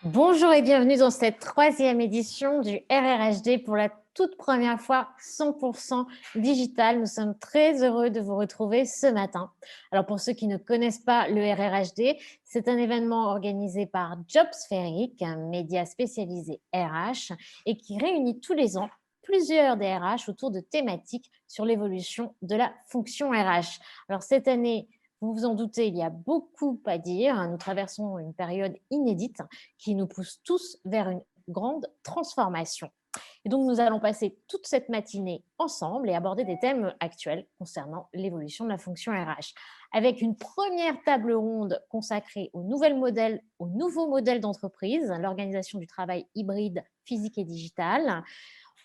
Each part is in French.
Bonjour et bienvenue dans cette troisième édition du RRHD pour la toute première fois 100% digital. Nous sommes très heureux de vous retrouver ce matin. Alors pour ceux qui ne connaissent pas le RRHD, c'est un événement organisé par Jobspheric, un média spécialisé RH et qui réunit tous les ans plusieurs des RH autour de thématiques sur l'évolution de la fonction RH. Alors cette année, vous vous en doutez, il y a beaucoup à dire. Nous traversons une période inédite qui nous pousse tous vers une grande transformation. Et donc, nous allons passer toute cette matinée ensemble et aborder des thèmes actuels concernant l'évolution de la fonction RH. Avec une première table ronde consacrée aux nouveaux modèles d'entreprise, l'organisation du travail hybride, physique et digital.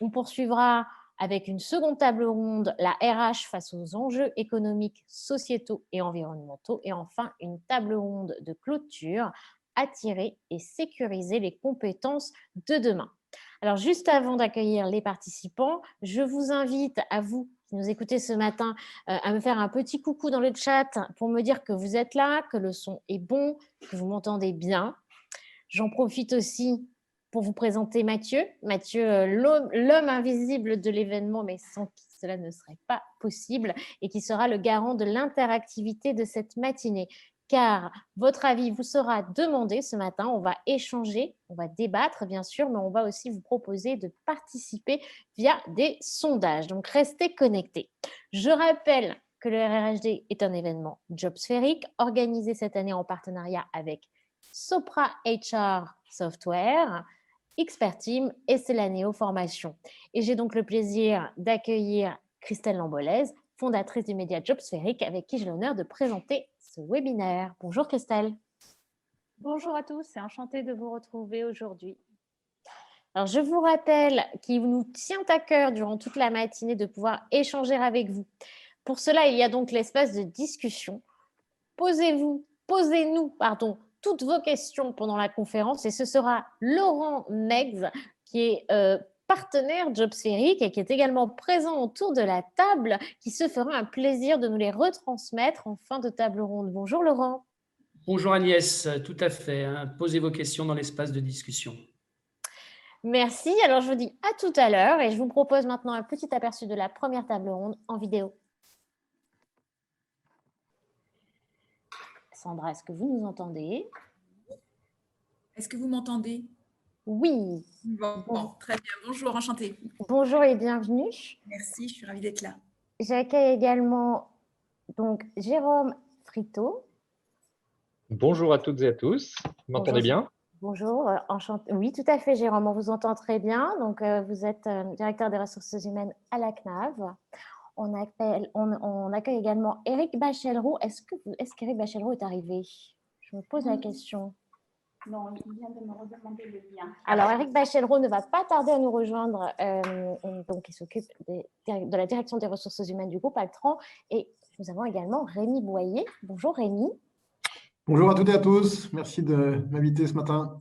On poursuivra avec une seconde table ronde, la RH face aux enjeux économiques, sociétaux et environnementaux. Et enfin, une table ronde de clôture, attirer et sécuriser les compétences de demain. Alors, juste avant d'accueillir les participants, je vous invite à vous qui nous écoutez ce matin à me faire un petit coucou dans le chat pour me dire que vous êtes là, que le son est bon, que vous m'entendez bien. J'en profite aussi pour vous présenter Mathieu. Mathieu, l'homme invisible de l'événement, mais sans qui cela ne serait pas possible, et qui sera le garant de l'interactivité de cette matinée. Car votre avis vous sera demandé ce matin. On va échanger, on va débattre bien sûr, mais on va aussi vous proposer de participer via des sondages. Donc restez connectés. Je rappelle que le RRHD est un événement Jobspheric organisé cette année en partenariat avec Sopra HR Software, Expert Team et Celaneo Formation. Et j'ai donc le plaisir d'accueillir Christelle Lambolèze, fondatrice du média Jobspheric, avec qui j'ai l'honneur de présenter ce webinaire. Bonjour Christelle. Bonjour à tous, c'est enchantée de vous retrouver aujourd'hui. Alors, je vous rappelle qu'il nous tient à cœur durant toute la matinée de pouvoir échanger avec vous. Pour cela, il y a donc l'espace de discussion. Posez-nous, toutes vos questions pendant la conférence et ce sera Laurent Meggs qui est partenaire Jobspheric et qui est également présent autour de la table qui se fera un plaisir de nous les retransmettre en fin de table ronde. Bonjour Laurent. Bonjour Agnès, tout à fait. Posez vos questions dans l'espace de discussion. Merci. Alors, je vous dis à tout à l'heure et je vous propose maintenant un petit aperçu de la première table ronde en vidéo. Sandra, est-ce que vous nous entendez? Est-ce que vous m'entendez? Oui. Bon, très bien. Bonjour, enchantée. Bonjour et bienvenue. Merci, je suis ravie d'être là. J'accueille également donc Jérôme Frito. Bonjour à toutes et à tous. Vous m'entendez bien? Bonjour, enchanté. Oui, tout à fait, Jérôme. On vous entend très bien. Donc, vous êtes directeur des ressources humaines à la CNAV. On accueille également Éric Bachelroux. Est-ce qu'Éric Bachelroux est arrivé? Je me pose la question. Non, il vient de me redemander le lien. Alors, Éric Bachelroux ne va pas tarder à nous rejoindre. Donc, il s'occupe de la direction des ressources humaines du groupe Altran. Et nous avons également Rémi Boyer. Bonjour Rémi. Bonjour à toutes et à tous. Merci de m'inviter ce matin.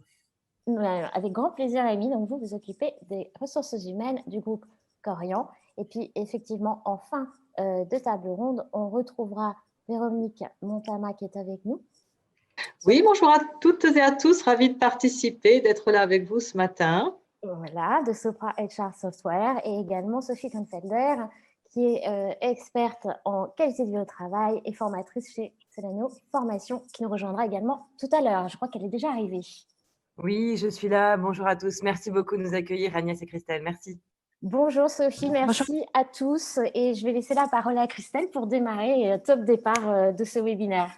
Avec grand plaisir, Rémi. Donc, vous occupez des ressources humaines du groupe Corian. Et puis, effectivement, en fin de table ronde, on retrouvera Véronique Montama qui est avec nous. Oui, bonjour à toutes et à tous. Ravie de participer, d'être là avec vous ce matin. Voilà, de Sopra HR Software et également Sophie Kahnfelder qui est experte en qualité de vie au travail et formatrice chez Celaneo Formation qui nous rejoindra également tout à l'heure. Je crois qu'elle est déjà arrivée. Oui, je suis là. Bonjour à tous. Merci beaucoup de nous accueillir, Agnès et Christelle. Merci. Bonjour Sophie, merci à tous. Et je vais laisser la parole à Christelle pour démarrer top départ de ce webinaire.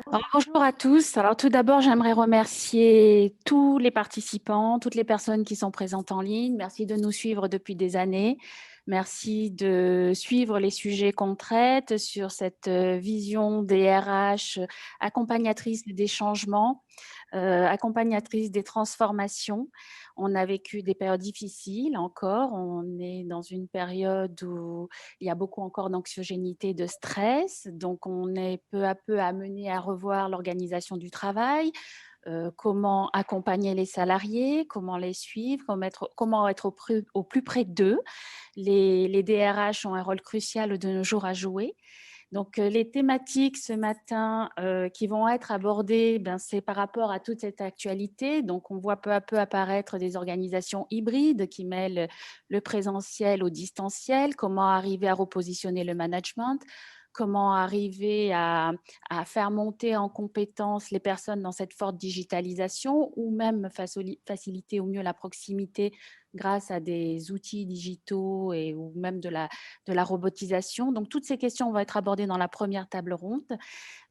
Alors, bonjour à tous. Alors tout d'abord, j'aimerais remercier tous les participants, toutes les personnes qui sont présentes en ligne. Merci de nous suivre depuis des années. Merci de suivre les sujets qu'on traite sur cette vision des RH accompagnatrice des changements, accompagnatrice des transformations. On a vécu des périodes difficiles encore. On est dans une période où il y a beaucoup encore d'anxiogénité, de stress. Donc, on est peu à peu amené à revoir l'organisation du travail, comment accompagner les salariés, comment les suivre, comment être au plus près d'eux. Les DRH ont un rôle crucial de nos jours à jouer. Donc, les thématiques ce matin qui vont être abordées, c'est par rapport à toute cette actualité. Donc, on voit peu à peu apparaître des organisations hybrides qui mêlent le présentiel au distanciel, comment arriver à repositionner le management, comment arriver à faire monter en compétence les personnes dans cette forte digitalisation ou même faciliter au mieux la proximité grâce à des outils digitaux ou même de la robotisation. Donc, toutes ces questions vont être abordées dans la première table ronde.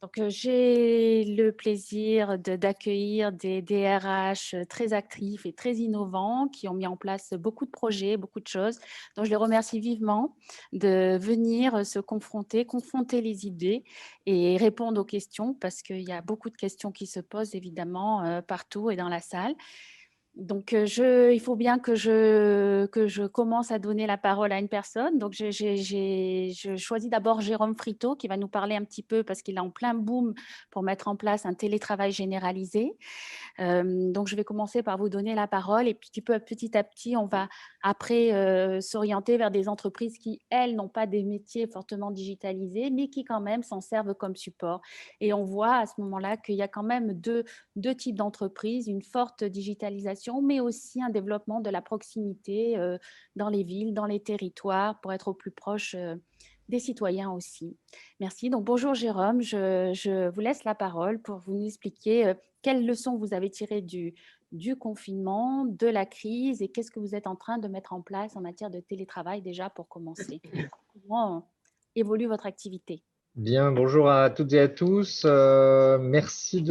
Donc, j'ai le plaisir d'accueillir des DRH très actifs et très innovants qui ont mis en place beaucoup de projets, beaucoup de choses. Donc, je les remercie vivement de venir se confronter les idées et répondre aux questions parce qu'il y a beaucoup de questions qui se posent évidemment partout et dans la salle. Donc, il faut bien que je commence à donner la parole à une personne. Donc, je choisis d'abord Jérôme Friteau qui va nous parler un petit peu parce qu'il est en plein boom pour mettre en place un télétravail généralisé. Donc, je vais commencer par vous donner la parole et puis petit à petit, on va après s'orienter vers des entreprises qui, elles, n'ont pas des métiers fortement digitalisés, mais qui quand même s'en servent comme support. Et on voit à ce moment-là qu'il y a quand même deux types d'entreprises, une forte digitalisation, mais aussi un développement de la proximité dans les villes, dans les territoires, pour être au plus proche des citoyens aussi. Merci. Donc, bonjour Jérôme, je vous laisse la parole pour vous expliquer quelles leçons vous avez tirées du confinement, de la crise et qu'est-ce que vous êtes en train de mettre en place en matière de télétravail déjà pour commencer. Comment évolue votre activité? Bien, bonjour à toutes et à tous. Merci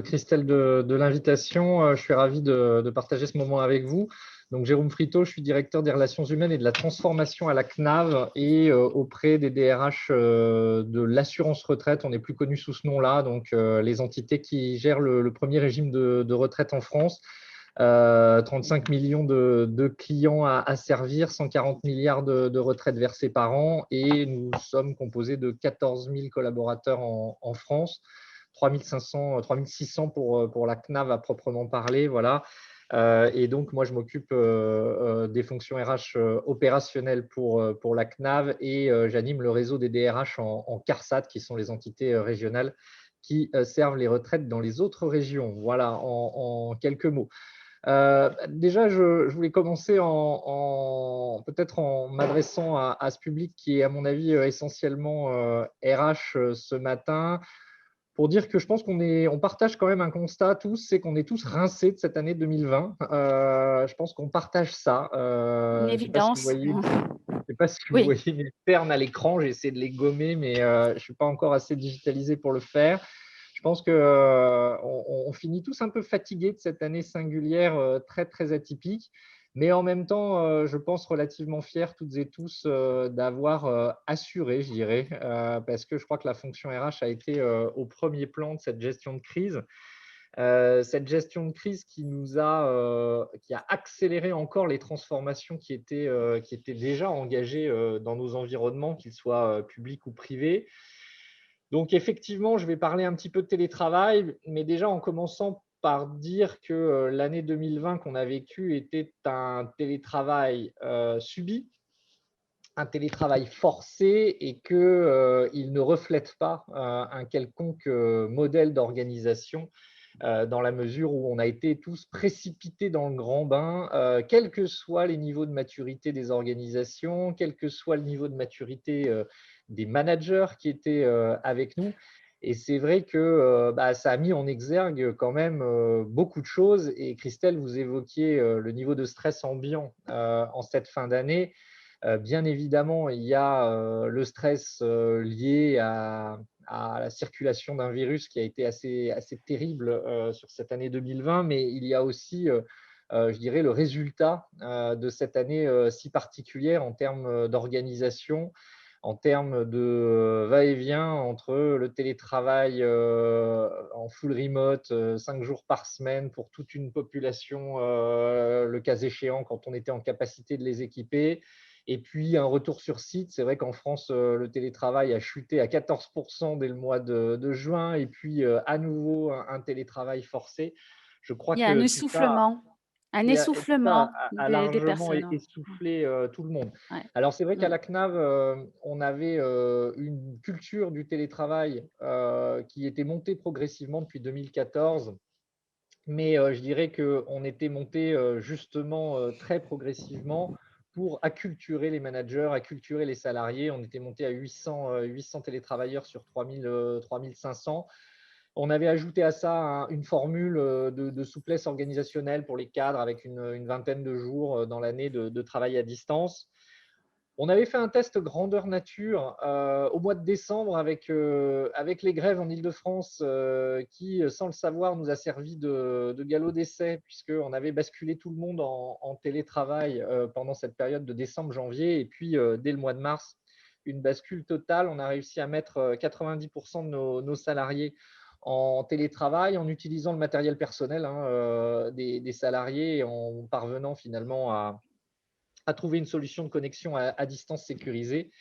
Christelle de l'invitation. Je suis ravi de partager ce moment avec vous. Donc, Jérôme Friteau, je suis directeur des relations humaines et de la transformation à la CNAV et auprès des DRH de l'assurance retraite. On n'est plus connu sous ce nom-là, donc les entités qui gèrent le premier régime de retraite en France. 35 millions de clients à servir, 140 milliards de retraites versées par an et nous sommes composés de 14 000 collaborateurs en France, 3600 pour la CNAV à proprement parler. Voilà. Et donc, moi, je m'occupe des fonctions RH opérationnelles pour la CNAV et j'anime le réseau des DRH en CARSAT, qui sont les entités régionales qui servent les retraites dans les autres régions. Voilà, en quelques mots. Déjà, je voulais commencer peut-être en m'adressant à ce public qui est, à mon avis, essentiellement RH ce matin, pour dire que je pense qu'on partage quand même un constat tous, c'est qu'on est tous rincés de cette année 2020. Je pense qu'on partage ça. Une Je ne sais pas si vous évidence. voyez, je sais pas si vous Oui. voyez mes ternes à l'écran, j'ai essayé de les gommer, mais je ne suis pas encore assez digitalisé pour le faire. Je pense qu'on finit tous un peu fatigués de cette année singulière très, très atypique, mais en même temps, je pense relativement fiers toutes et tous d'avoir assuré, je dirais, parce que je crois que la fonction RH a été au premier plan de cette gestion de crise. Cette gestion de crise qui a accéléré encore les transformations qui étaient déjà engagées dans nos environnements, qu'ils soient publics ou privés. Donc, effectivement, je vais parler un petit peu de télétravail, mais déjà en commençant par dire que l'année 2020 qu'on a vécue était un télétravail subi, un télétravail forcé et qu'il ne reflète pas un quelconque modèle d'organisation dans la mesure où on a été tous précipités dans le grand bain, quels que soient les niveaux de maturité des organisations, quel que soit le niveau de maturité des managers qui étaient avec nous. Et c'est vrai que ça a mis en exergue quand même beaucoup de choses. Et Christelle, vous évoquiez le niveau de stress ambiant en cette fin d'année. Bien évidemment, il y a le stress lié à la circulation d'un virus qui a été assez terrible sur cette année 2020, mais il y a aussi, je dirais, le résultat de cette année si particulière en termes d'organisation, en termes de va-et-vient entre le télétravail en full remote, 5 jours par semaine pour toute une population, le cas échéant, quand on était en capacité de les équiper. Et puis, un retour sur site. C'est vrai qu'en France, le télétravail a chuté à 14% dès le mois de juin. Et puis, à nouveau, un télétravail forcé. Je crois Il y a un que tout ça… essoufflement. Un Et essoufflement a des largement personnes. essoufflé tout le monde. Ouais. Alors, c'est vrai qu'à Mm. la CNAV, on avait une culture du télétravail qui était montée progressivement depuis 2014. Mais je dirais qu'on était monté justement très progressivement pour acculturer les managers, acculturer les salariés. On était monté à 800 télétravailleurs sur 3500. On avait ajouté à ça une formule de souplesse organisationnelle pour les cadres avec une vingtaine de jours dans l'année de travail à distance. On avait fait un test grandeur nature au mois de décembre avec les grèves en Île-de-France qui, sans le savoir, nous a servi de galop d'essai puisqu'on avait basculé tout le monde en télétravail pendant cette période de décembre-janvier. Et puis, dès le mois de mars, une bascule totale. On a réussi à mettre 90% de nos salariés en télétravail en utilisant le matériel personnel des salariés et en parvenant finalement à trouver une solution de connexion à distance sécurisée.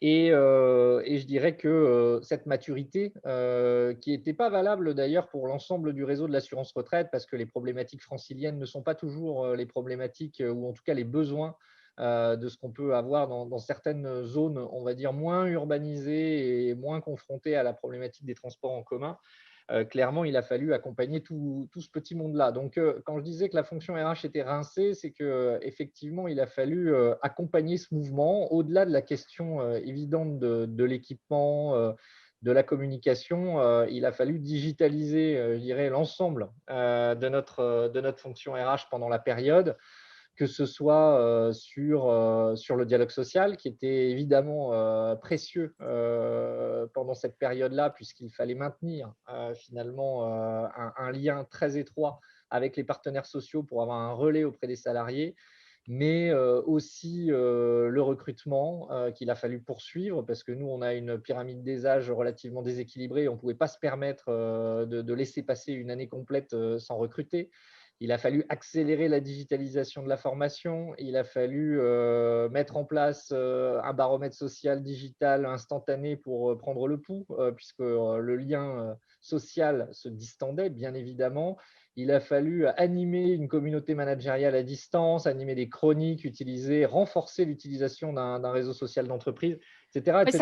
Et je dirais que cette maturité, qui n'était pas valable d'ailleurs pour l'ensemble du réseau de l'assurance retraite, parce que les problématiques franciliennes ne sont pas toujours les problématiques, ou en tout cas les besoins de ce qu'on peut avoir dans certaines zones, on va dire, moins urbanisées et moins confrontées à la problématique des transports en commun. Clairement, il a fallu accompagner tout ce petit monde-là. Donc, quand je disais que la fonction RH était rincée, c'est qu'effectivement, il a fallu accompagner ce mouvement au-delà de la question évidente de l'équipement, de la communication. Il a fallu digitaliser, je dirais, l'ensemble de notre fonction RH pendant la période, que ce soit sur le dialogue social, qui était évidemment précieux pendant cette période-là, puisqu'il fallait maintenir finalement un lien très étroit avec les partenaires sociaux pour avoir un relais auprès des salariés, mais aussi le recrutement qu'il a fallu poursuivre, parce que nous, on a une pyramide des âges relativement déséquilibrée, on ne pouvait pas se permettre de laisser passer une année complète sans recruter. Il a fallu accélérer la digitalisation de la formation. Il a fallu mettre en place un baromètre social digital instantané pour prendre le pouls, puisque le lien social se distendait, bien évidemment. Il a fallu animer une communauté managériale à distance, animer des chroniques, renforcer l'utilisation d'un réseau social d'entreprise, etc., Oui, etc.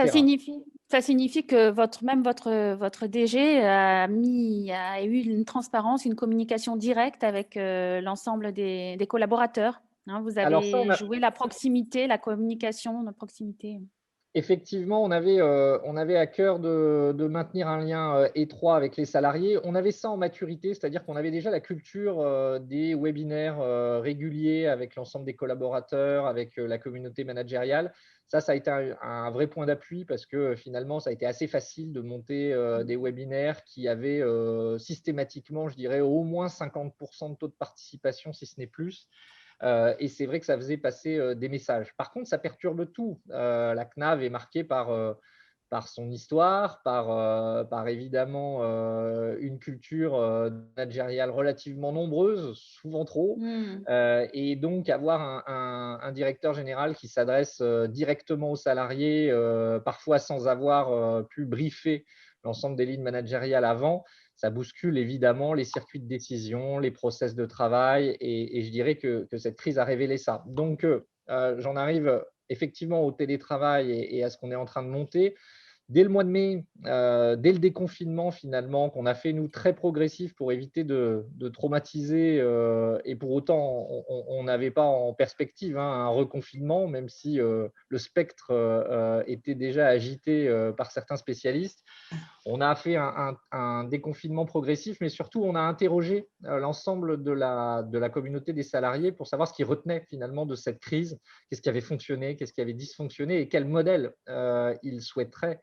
ça signifie que votre DG a eu une transparence, une communication directe avec l'ensemble des collaborateurs. Hein. Vous Alors ça, avez joué la proximité, la communication, la proximité. effectivement, on avait à cœur de maintenir un lien étroit avec les salariés. On avait ça en maturité, c'est-à-dire qu'on avait déjà la culture des webinaires réguliers avec l'ensemble des collaborateurs, avec la communauté managériale. Ça a été un vrai point d'appui parce que finalement, ça a été assez facile de monter des webinaires qui avaient systématiquement, je dirais, au moins 50% de taux de participation, si ce n'est plus. Et c'est vrai que ça faisait passer des messages. Par contre, ça perturbe tout. La CNAV est marquée par son histoire, par évidemment une culture managériale relativement nombreuse, souvent trop. Et donc, avoir un directeur général qui s'adresse directement aux salariés, parfois sans avoir pu briefer l'ensemble des lignes managériales avant, ça bouscule évidemment les circuits de décision, les process de travail, et je dirais que cette crise a révélé ça. Donc, j'en arrive effectivement au télétravail et à ce qu'on est en train de monter. Dès le mois de mai, dès le déconfinement finalement, qu'on a fait nous très progressif pour éviter de traumatiser, et pour autant on n'avait pas en perspective un reconfinement, même si le spectre était déjà agité par certains spécialistes. On a fait un déconfinement progressif, mais surtout on a interrogé l'ensemble de la communauté des salariés pour savoir ce qu'ils retenaient finalement de cette crise, qu'est-ce qui avait fonctionné, qu'est-ce qui avait dysfonctionné et quel modèle ils souhaiteraient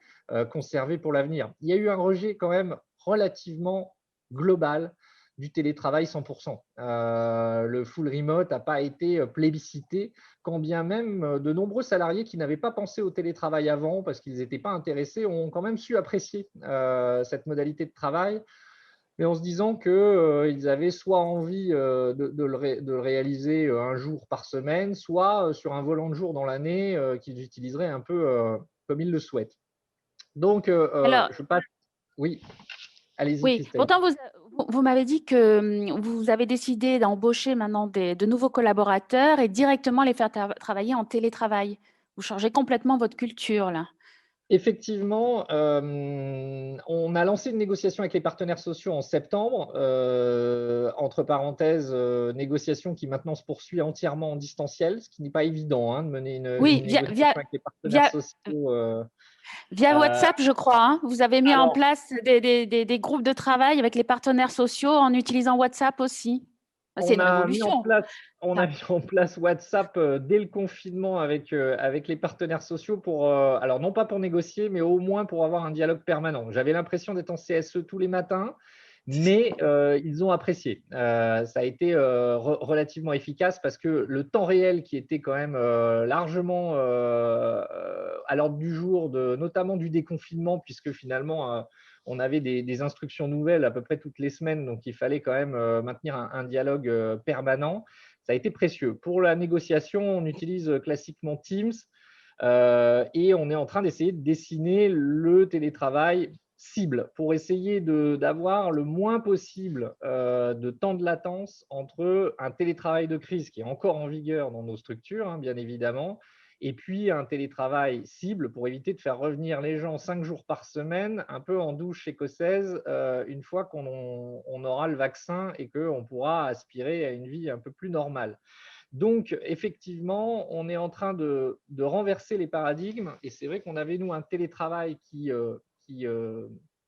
conserver pour l'avenir. Il y a eu un rejet quand même relativement global du télétravail 100%. Le full remote n'a pas été plébiscité, quand bien même de nombreux salariés qui n'avaient pas pensé au télétravail avant parce qu'ils n'étaient pas intéressés ont quand même su apprécier cette modalité de travail, mais en se disant qu'ils avaient soit envie de le réaliser un jour par semaine, soit sur un volant de jours dans l'année qu'ils utiliseraient un peu comme ils le souhaitent. Donc, Alors, je passe… Oui, allez-y, oui, Christelle. pourtant Vous m'avez dit que vous avez décidé d'embaucher maintenant de nouveaux collaborateurs et directement les faire travailler en télétravail. Vous changez complètement votre culture, là. Effectivement, on a lancé une négociation avec les partenaires sociaux en septembre, entre parenthèses, négociation qui maintenant se poursuit entièrement en distanciel, ce qui n'est pas évident hein, de mener une Oui, négociation avec les partenaires sociaux. Via WhatsApp, je crois. Hein. Vous avez mis en alors, place des groupes de travail avec les partenaires sociaux en utilisant WhatsApp aussi. C'est une révolution. On a mis en place WhatsApp dès le confinement avec les partenaires sociaux pour, alors non pas pour négocier, mais au moins pour avoir un dialogue permanent. J'avais l'impression d'être en CSE tous les matins, mais ils ont apprécié. Ça a été relativement efficace parce que le temps réel qui était quand même largement à l'ordre du jour, notamment du déconfinement, puisque finalement, on avait des instructions nouvelles à peu près toutes les semaines, donc il fallait quand même maintenir un dialogue permanent. Ça a été précieux. Pour la négociation, on utilise classiquement Teams et on est en train d'essayer de dessiner le télétravail cible pour essayer d'avoir le moins possible de temps de latence entre un télétravail de crise qui est encore en vigueur dans nos structures, hein, bien évidemment, et puis un télétravail cible pour éviter de faire revenir les gens 5 jours par semaine, un peu en douche écossaise, une fois qu'on aura le vaccin et qu'on pourra aspirer à une vie un peu plus normale. Donc, effectivement, on est en train de renverser les paradigmes et c'est vrai qu'on avait, nous, un télétravail qui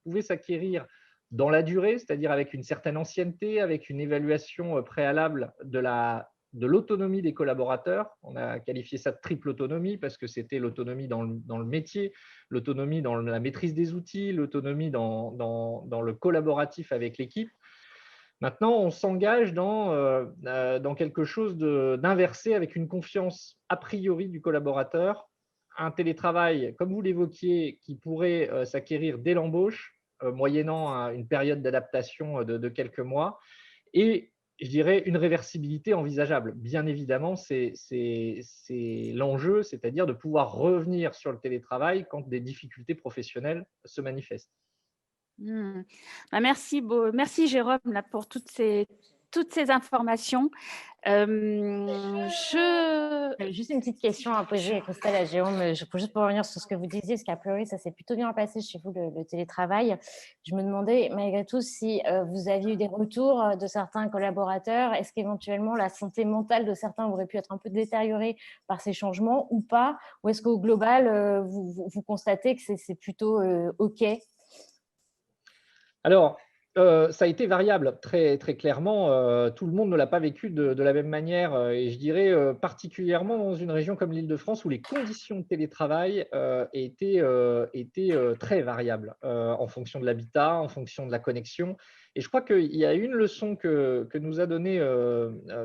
pouvait s'acquérir dans la durée, c'est-à-dire avec une certaine ancienneté, avec une évaluation préalable de l'autonomie des collaborateurs. On a qualifié ça de triple autonomie parce que c'était l'autonomie dans le métier, l'autonomie dans la maîtrise des outils, l'autonomie dans le collaboratif avec l'équipe. Maintenant, on s'engage dans quelque chose d'inversé avec une confiance a priori du collaborateur, un télétravail, comme vous l'évoquiez, qui pourrait s'acquérir dès l'embauche, moyennant une période d'adaptation de quelques mois, et je dirais une réversibilité envisageable. Bien évidemment, c'est l'enjeu, c'est-à-dire de pouvoir revenir sur le télétravail quand des difficultés professionnelles se manifestent. Merci Jérôme là, pour toutes ces informations. Juste une petite question à poser à Christelle, à Jérôme, juste pour revenir sur ce que vous disiez, parce qu'a priori, ça s'est plutôt bien passé chez vous, le télétravail. Je me demandais, malgré tout, si vous aviez eu des retours de certains collaborateurs. Est-ce qu'éventuellement, la santé mentale de certains aurait pu être un peu détériorée par ces changements ou pas? Ou est-ce qu'au global, vous constatez que c'est plutôt OK? Alors, ça a été variable, très, très clairement. Tout le monde ne l'a pas vécu de la même manière. Et je dirais particulièrement dans une région comme l'Île-de-France où les conditions de télétravail étaient très variables en fonction de l'habitat, en fonction de la connexion. Et je crois qu'il y a une leçon que nous a donnée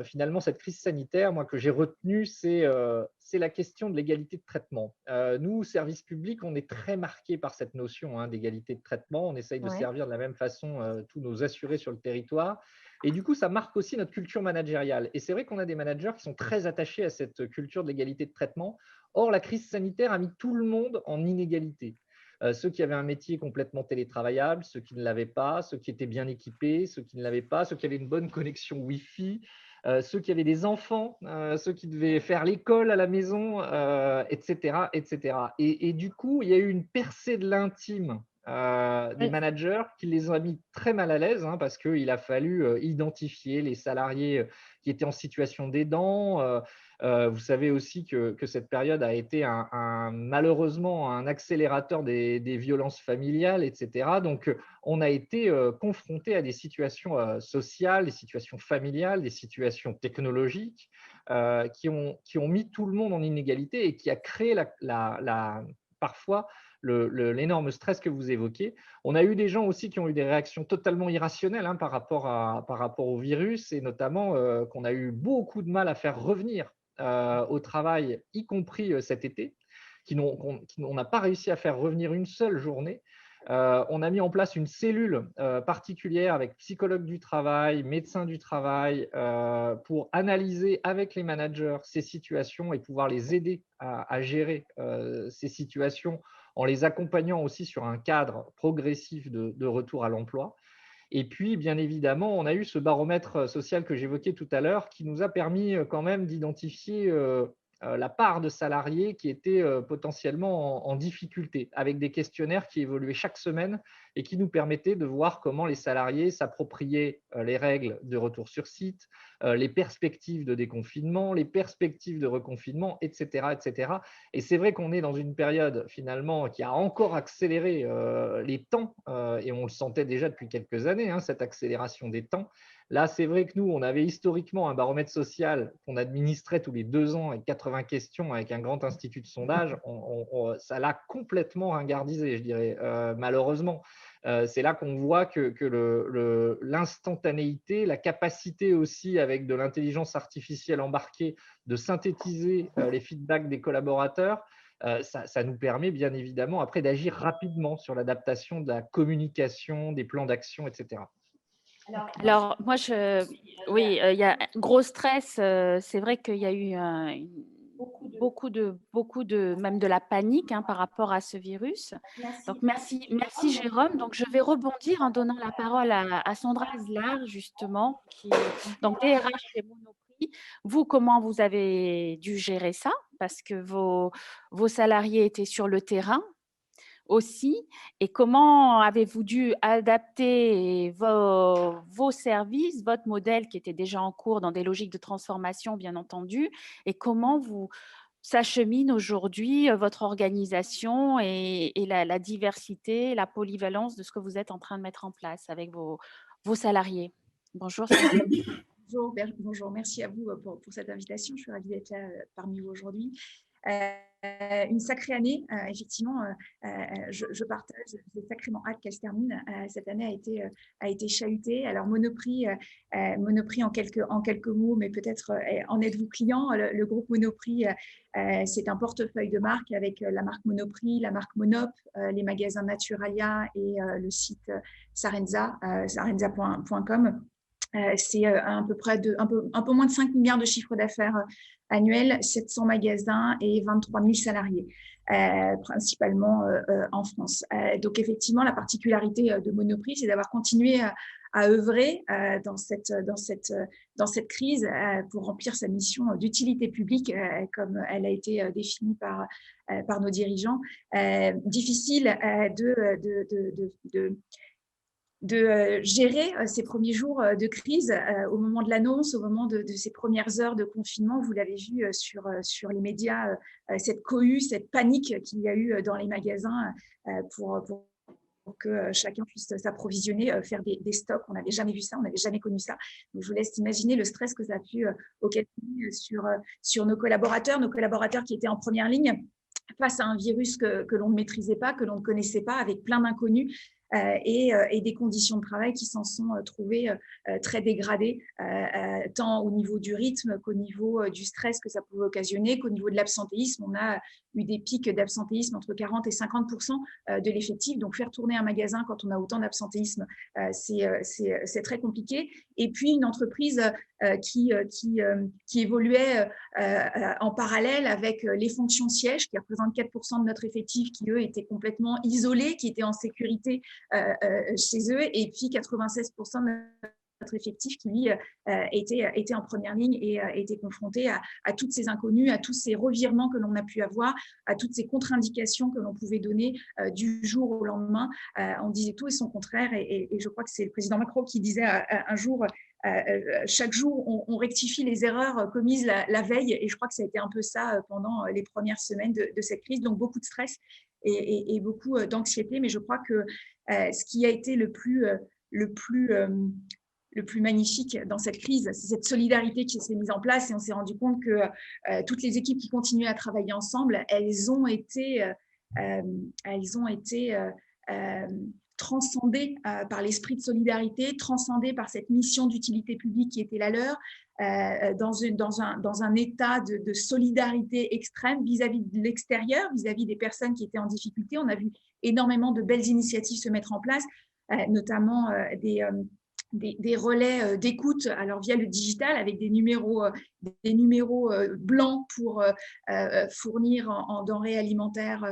finalement cette crise sanitaire, moi, que j'ai retenue, c'est la question de l'égalité de traitement. Nous, service public, on est très marqué par cette notion d'égalité de traitement. On essaye de servir de la même façon tous nos assurés sur le territoire. Et du coup, ça marque aussi notre culture managériale. Et c'est vrai qu'on a des managers qui sont très attachés à cette culture de l'égalité de traitement. Or, la crise sanitaire a mis tout le monde en inégalité. Ceux qui avaient un métier complètement télétravaillable, ceux qui ne l'avaient pas, ceux qui étaient bien équipés, ceux qui ne l'avaient pas, ceux qui avaient une bonne connexion Wi-Fi, ceux qui avaient des enfants, ceux qui devaient faire l'école à la maison, etc., etc. Et du coup, il y a eu une percée de l'intime des managers qui les ont mis très mal à l'aise parce qu'il a fallu identifier les salariés qui étaient en situation d'aidant. Vous savez aussi que cette période a été malheureusement un accélérateur des violences familiales, etc. Donc, on a été confronté à des situations sociales, des situations familiales, des situations technologiques qui ont mis tout le monde en inégalité et qui a créé parfois l'énorme stress que vous évoquez. On a eu des gens aussi qui ont eu des réactions totalement irrationnelles par rapport au virus et notamment qu'on a eu beaucoup de mal à faire revenir au travail, y compris cet été, on n'a pas réussi à faire revenir une seule journée. On a mis en place une cellule particulière avec psychologues du travail, médecins du travail, pour analyser avec les managers ces situations et pouvoir les aider à gérer ces situations en les accompagnant aussi sur un cadre progressif de retour à l'emploi. Et puis, bien évidemment, on a eu ce baromètre social que j'évoquais tout à l'heure qui nous a permis quand même d'identifier la part de salariés qui étaient potentiellement en difficulté, avec des questionnaires qui évoluaient chaque semaine et qui nous permettaient de voir comment les salariés s'appropriaient les règles de retour sur site, les perspectives de déconfinement, les perspectives de reconfinement, etc. etc. Et c'est vrai qu'on est dans une période finalement qui a encore accéléré les temps, et on le sentait déjà depuis quelques années, cette accélération des temps. Là, c'est vrai que nous, on avait historiquement un baromètre social qu'on administrait tous les 2 ans avec 80 questions avec un grand institut de sondage. Ça l'a complètement ringardisé, je dirais, malheureusement. C'est là qu'on voit que l'instantanéité, la capacité aussi avec de l'intelligence artificielle embarquée de synthétiser les feedbacks des collaborateurs, ça nous permet bien évidemment après d'agir rapidement sur l'adaptation de la communication, des plans d'action, etc. Alors, moi, oui, il y a gros stress. C'est vrai qu'il y a eu beaucoup de même de la panique par rapport à ce virus. Donc, merci Jérôme. Donc, je vais rebondir en donnant la parole à Sandra Aslar, justement, donc DRH chez Monoprix. Vous, comment vous avez dû gérer ça? Parce que vos salariés étaient sur le terrain aussi, et comment avez-vous dû adapter vos services, votre modèle qui était déjà en cours dans des logiques de transformation, bien entendu, et comment vous s'achemine aujourd'hui votre organisation et la diversité, la polyvalence de ce que vous êtes en train de mettre en place avec vos salariés. Bonjour. Bonjour, merci à vous pour cette invitation. Je suis ravie d'être là parmi vous aujourd'hui. Une sacrée année, effectivement, je partage, j'ai sacrément hâte qu'elle se termine. Cette année a été chahutée. Alors Monoprix en quelques mots, mais peut-être en êtes-vous client. Le groupe Monoprix, c'est un portefeuille de marques avec la marque Monoprix, la marque Monop, les magasins Naturalia et le site Sarenza, sarenza.com. C'est un peu moins de 5 milliards de chiffre d'affaires annuel, 700 magasins et 23 000 salariés, principalement en France. Donc effectivement, la particularité de Monoprix, c'est d'avoir continué à œuvrer dans cette crise pour remplir sa mission d'utilité publique, comme elle a été définie par nos dirigeants. Difficile de gérer ces premiers jours de crise au moment de l'annonce, au moment de ces premières heures de confinement. Vous l'avez vu sur les médias, cette cohue, cette panique qu'il y a eu dans les magasins pour que chacun puisse s'approvisionner, faire des stocks. On n'avait jamais vu ça, on n'avait jamais connu ça. Donc, je vous laisse imaginer le stress que ça a pu occasionner sur nos collaborateurs qui étaient en première ligne face à un virus que l'on ne maîtrisait pas, que l'on ne connaissait pas, avec plein d'inconnus. Et des conditions de travail qui s'en sont trouvées très dégradées, tant au niveau du rythme qu'au niveau du stress que ça pouvait occasionner, qu'au niveau de l'absentéisme. On a eu des pics d'absentéisme entre 40 et 50% de l'effectif. Donc, faire tourner un magasin quand on a autant d'absentéisme, c'est très compliqué. Et puis, une entreprise qui évoluait en parallèle avec les fonctions sièges, qui représentent 4% de notre effectif, qui, eux, étaient complètement isolés, qui étaient en sécurité chez eux, et puis 96% de notre effectif qui, lui, était en première ligne et était confronté à toutes ces inconnues, à tous ces revirements que l'on a pu avoir, à toutes ces contre-indications que l'on pouvait donner du jour au lendemain. On disait tout et son contraire, et je crois que c'est le président Macron qui disait un jour chaque jour, on rectifie les erreurs commises la veille, et je crois que ça a été un peu ça pendant les premières semaines de cette crise. Donc, beaucoup de stress et beaucoup d'anxiété, mais je crois que ce qui a été le plus magnifique dans cette crise, c'est cette solidarité qui s'est mise en place, et on s'est rendu compte que toutes les équipes qui continuaient à travailler ensemble, elles ont été transcendées par l'esprit de solidarité, transcendées par cette mission d'utilité publique qui était la leur, dans un état de solidarité extrême vis-à-vis de l'extérieur, vis-à-vis des personnes qui étaient en difficulté. On a vu énormément de belles initiatives se mettre en place, notamment des relais d'écoute, alors via le digital, avec des numéros blancs pour fournir en denrées alimentaires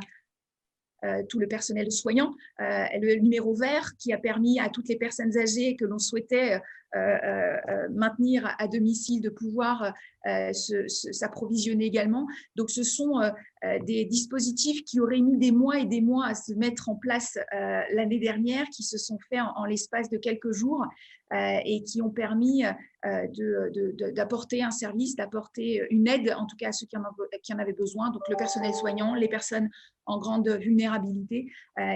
tout le personnel soignant, le numéro vert qui a permis à toutes les personnes âgées que l'on souhaitait maintenir à domicile de pouvoir s'approvisionner également. Donc, ce sont des dispositifs qui auraient mis des mois et des mois à se mettre en place l'année dernière, qui se sont faits en l'espace de quelques jours et qui ont permis d'apporter un service, d'apporter une aide, en tout cas à ceux qui en avaient besoin, donc le personnel soignant, les personnes en grande vulnérabilité,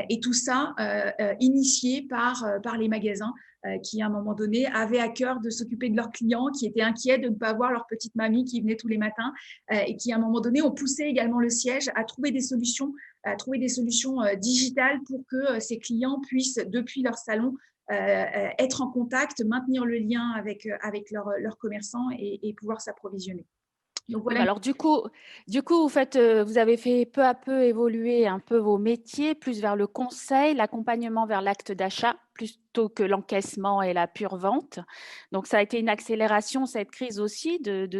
et tout ça initié par les magasins qui, à un moment donné, avaient à cœur de s'occuper de leurs clients, qui étaient inquiets de ne pas voir leur petite mamie qui venait tous les matins, et qui, à un moment donné, ont poussé également le siège à trouver des solutions digitales pour que ces clients puissent, depuis leur salon, être en contact, maintenir le lien avec leurs commerçants et pouvoir s'approvisionner. Donc, voilà. Alors du coup, vous avez fait peu à peu évoluer un peu vos métiers, plus vers le conseil, l'accompagnement vers l'acte d'achat, plutôt que l'encaissement et la pure vente. Donc ça a été une accélération, cette crise aussi, de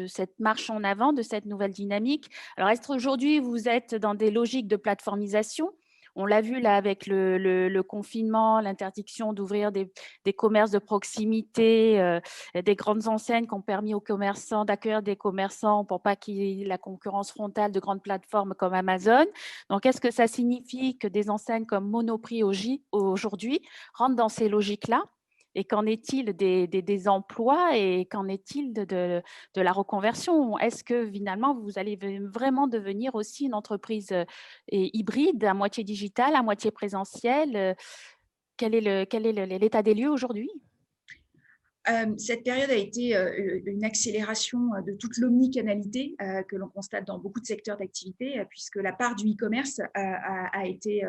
cette marche en avant, de cette nouvelle dynamique. Alors est-ce qu'aujourd'hui, vous êtes dans des logiques de plateformisation ? On l'a vu là avec le confinement, l'interdiction d'ouvrir des commerces de proximité, des grandes enseignes qui ont permis aux commerçants d'accueillir des commerçants pour pas qu'il y ait la concurrence frontale de grandes plateformes comme Amazon. Donc, est-ce que ça signifie que des enseignes comme Monoprix aujourd'hui rentrent dans ces logiques-là ? Et qu'en est-il des emplois et qu'en est-il de la reconversion ? Est-ce que finalement, vous allez vraiment devenir aussi une entreprise hybride, à moitié digitale, à moitié présentielle ? Quel est l'état des lieux aujourd'hui ? Cette période a été une accélération de toute l'omnicanalité que l'on constate dans beaucoup de secteurs d'activité, puisque la part du e-commerce a été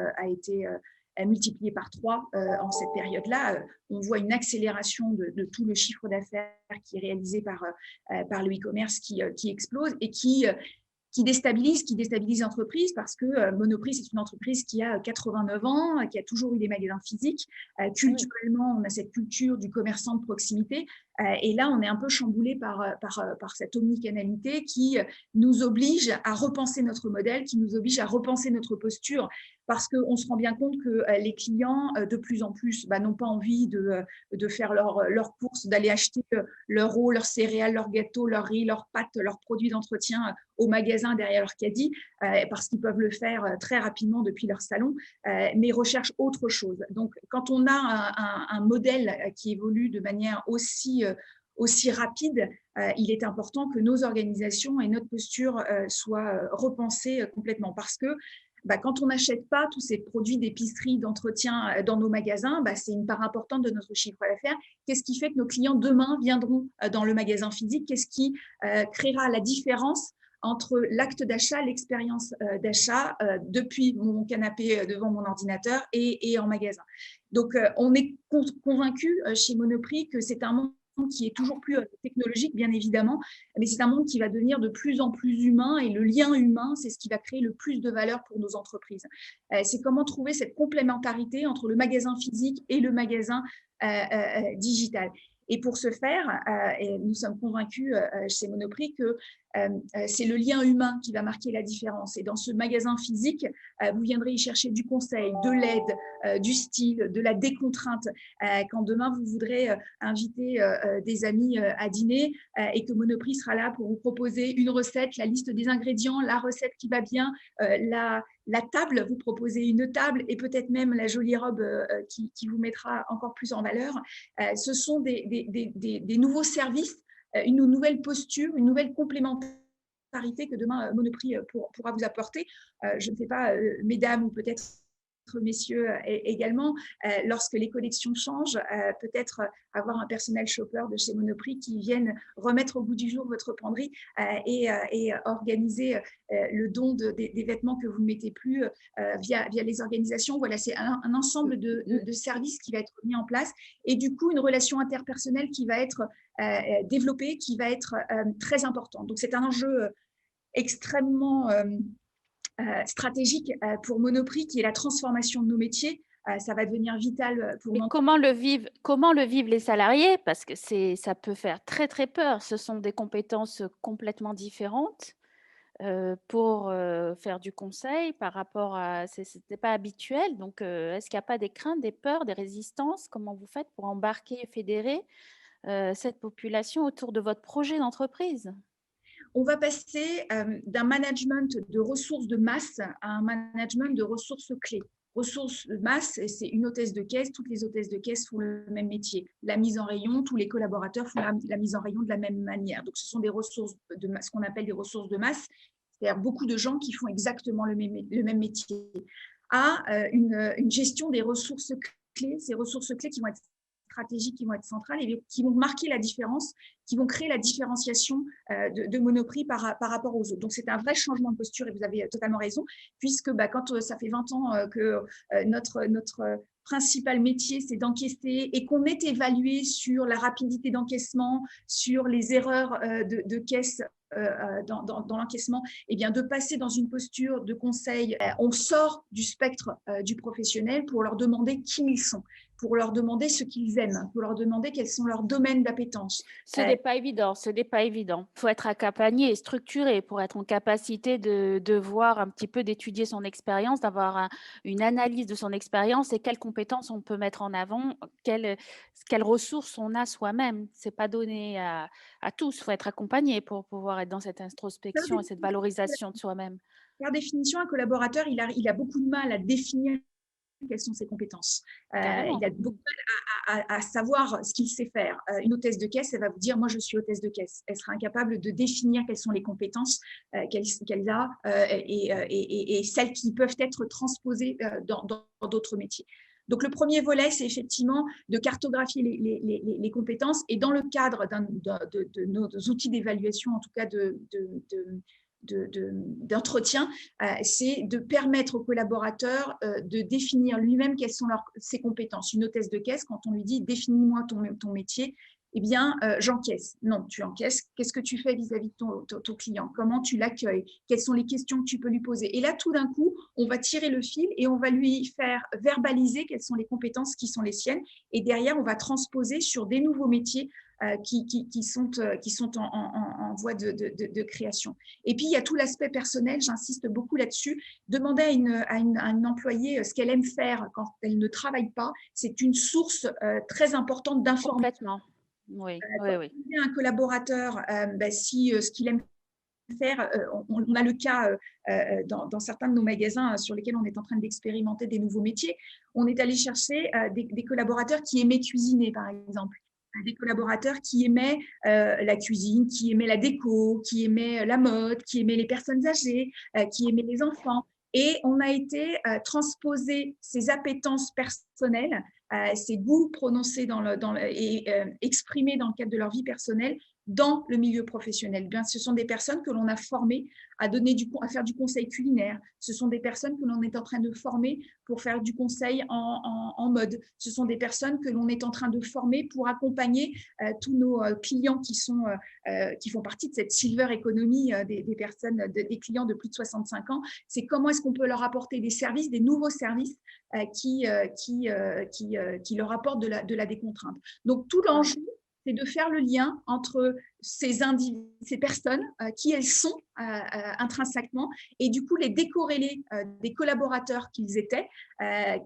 multipliée par 3 en cette période-là. On voit une accélération de tout le chiffre d'affaires qui est réalisé par le e-commerce qui explose et qui déstabilise l'entreprise, parce que Monoprix, c'est une entreprise qui a 89 ans, qui a toujours eu des magasins physiques. Culturellement, on a cette culture du commerçant de proximité. Et là, on est un peu chamboulé par cette omnicanalité qui nous oblige à repenser notre modèle, qui nous oblige à repenser notre posture, parce qu'on se rend bien compte que les clients, de plus en plus, n'ont pas envie de faire leurs courses, d'aller acheter leur eau, leurs céréales, leurs gâteaux, leurs riz, leurs pâtes, leurs produits d'entretien au magasin derrière leur caddie, parce qu'ils peuvent le faire très rapidement depuis leur salon, mais recherchent autre chose. Donc, quand on a un modèle qui évolue de manière aussi rapide, il est important que nos organisations et notre posture soient repensées complètement, parce que quand on n'achète pas tous ces produits d'épicerie, d'entretien dans nos magasins, c'est une part importante de notre chiffre d'affaires. Qu'est-ce qui fait que nos clients demain viendront dans le magasin physique ? Qu'est-ce qui créera la différence entre l'acte d'achat, l'expérience d'achat depuis mon canapé devant mon ordinateur et en magasin ? Donc, on est convaincu chez Monoprix que c'est un monde qui est toujours plus technologique, bien évidemment, mais c'est un monde qui va devenir de plus en plus humain, et le lien humain, c'est ce qui va créer le plus de valeur pour nos entreprises. C'est comment trouver cette complémentarité entre le magasin physique et le magasin digital. Et pour ce faire, nous sommes convaincus chez Monoprix que c'est le lien humain qui va marquer la différence. Et dans ce magasin physique, vous viendrez y chercher du conseil, de l'aide, du style, de la décontrainte. Quand demain, vous voudrez inviter des amis à dîner et que Monoprix sera là pour vous proposer une recette, la liste des ingrédients, la recette qui va bien, la table, vous proposez une table et peut-être même la jolie robe qui vous mettra encore plus en valeur. Ce sont des nouveaux services, une nouvelle posture, une nouvelle complémentarité que demain Monoprix pourra vous apporter. Je ne sais pas, mesdames ou peut-être messieurs également, lorsque les collections changent, peut-être avoir un personnel shopper de chez Monoprix qui vienne remettre au goût du jour votre penderie et organiser le don des vêtements que vous ne mettez plus via les organisations. Voilà, c'est un ensemble de services qui va être mis en place, et du coup une relation interpersonnelle qui va être développée, qui va être très importante. Donc c'est un enjeu extrêmement stratégique pour Monoprix, qui est la transformation de nos métiers. Ça va devenir vital pour nous. Comment le vivent les salariés ? Parce que ça peut faire très, très peur. Ce sont des compétences complètement différentes. pour faire du conseil par rapport à… Ce n'était pas habituel. Donc, est-ce qu'il n'y a pas des craintes, des peurs, des résistances? Comment vous faites pour embarquer et fédérer cette population autour de votre projet d'entreprise? On va passer d'un management de ressources de masse à un management de ressources clés. Ressources de masse, c'est une hôtesse de caisse. Toutes les hôtesses de caisse font le même métier. La mise en rayon, tous les collaborateurs font la mise en rayon de la même manière. Donc, ce sont des ressources de masse, ce qu'on appelle des ressources de masse, c'est-à-dire beaucoup de gens qui font exactement le même métier. À une gestion des ressources clés, ces ressources clés qui vont être stratégiques, qui vont être centrales et qui vont marquer la différence, qui vont créer la différenciation de Monoprix par rapport aux autres. Donc, c'est un vrai changement de posture et vous avez totalement raison, puisque quand ça fait 20 ans que notre principal métier, c'est d'encaisser et qu'on est évalué sur la rapidité d'encaissement, sur les erreurs de caisse dans l'encaissement, et bien de passer dans une posture de conseil, on sort du spectre du professionnel pour leur demander qui ils sont, pour leur demander ce qu'ils aiment, pour leur demander quels sont leurs domaines d'appétence. Ce n'est pas évident, ce n'est pas évident. Il faut être accompagné et structuré pour être en capacité de voir un petit peu, d'étudier son expérience, d'avoir une analyse de son expérience et quelles compétences on peut mettre en avant, quelles ressources on a soi-même. Ce n'est pas donné à tous, il faut être accompagné pour pouvoir être dans cette introspection et cette valorisation de soi-même. Par définition, un collaborateur, il a beaucoup de mal à définir quelles sont ses compétences. Il a beaucoup de mal à savoir ce qu'il sait faire. Une hôtesse de caisse, elle va vous dire « moi, je suis hôtesse de caisse ». Elle sera incapable de définir quelles sont les compétences qu'elle a et celles qui peuvent être transposées dans d'autres métiers. Donc, le premier volet, c'est effectivement de cartographier les compétences et dans le cadre de nos outils d'évaluation, en tout cas d'entretien, c'est de permettre au collaborateur de définir lui-même quelles sont ses compétences. Une hôtesse de caisse, quand on lui dit « définis-moi ton métier », eh bien, j'encaisse. Non, tu encaisses. Qu'est-ce que tu fais vis-à-vis de ton client? Comment tu l'accueilles? Quelles sont les questions que tu peux lui poser? Et là, tout d'un coup, on va tirer le fil et on va lui faire verbaliser quelles sont les compétences qui sont les siennes. Et derrière, on va transposer sur des nouveaux métiers qui sont en voie de création. Et puis, il y a tout l'aspect personnel, j'insiste beaucoup là-dessus. Demander à une employée ce qu'elle aime faire quand elle ne travaille pas, c'est une source très importante d'information. Complètement. Oui, oui. Un collaborateur, si ce qu'il aime faire, on a le cas dans certains de nos magasins sur lesquels on est en train d'expérimenter des nouveaux métiers, on est allé chercher des collaborateurs qui aimaient cuisiner, par exemple. Des collaborateurs qui aimaient la cuisine, qui aimaient la déco, qui aimaient la mode, qui aimaient les personnes âgées, qui aimaient les enfants. Et on a été transposer ces appétences personnelles, ces goûts prononcés et exprimés dans le cadre de leur vie personnelle dans le milieu professionnel. Bien, ce sont des personnes que l'on a formées à faire du conseil culinaire. Ce sont des personnes que l'on est en train de former pour faire du conseil en mode. Ce sont des personnes que l'on est en train de former pour accompagner tous nos clients qui font partie de cette silver economy des personnes, des clients de plus de 65 ans. C'est comment est-ce qu'on peut leur apporter des services, des nouveaux services qui leur apportent de la décontrainte. Donc, tout l'enjeu, c'est de faire le lien entre ces personnes, qui elles sont intrinsèquement, et du coup les décorréler des collaborateurs qu'ils étaient,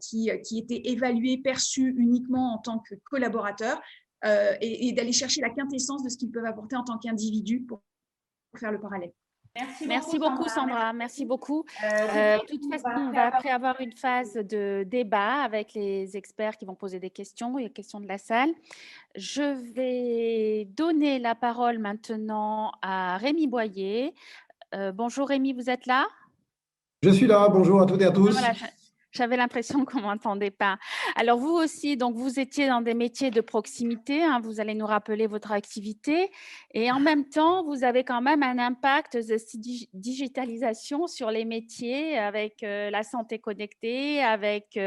qui étaient évalués, perçus uniquement en tant que collaborateurs, et d'aller chercher la quintessence de ce qu'ils peuvent apporter en tant qu'individus pour faire le parallèle. Merci beaucoup, Sandra. Merci beaucoup. De toute façon, on va après avoir une phase de débat avec les experts qui vont poser des questions, les questions de la salle. Je vais donner la parole maintenant à Rémi Boyer. Bonjour Rémi, vous êtes là? Je suis là. Bonjour à toutes et à tous. Voilà, j'avais l'impression qu'on ne m'entendait pas. Alors, vous aussi, donc vous étiez dans des métiers de proximité, hein, vous allez nous rappeler votre activité. Et en même temps, vous avez quand même un impact de digitalisation sur les métiers avec la santé connectée, avec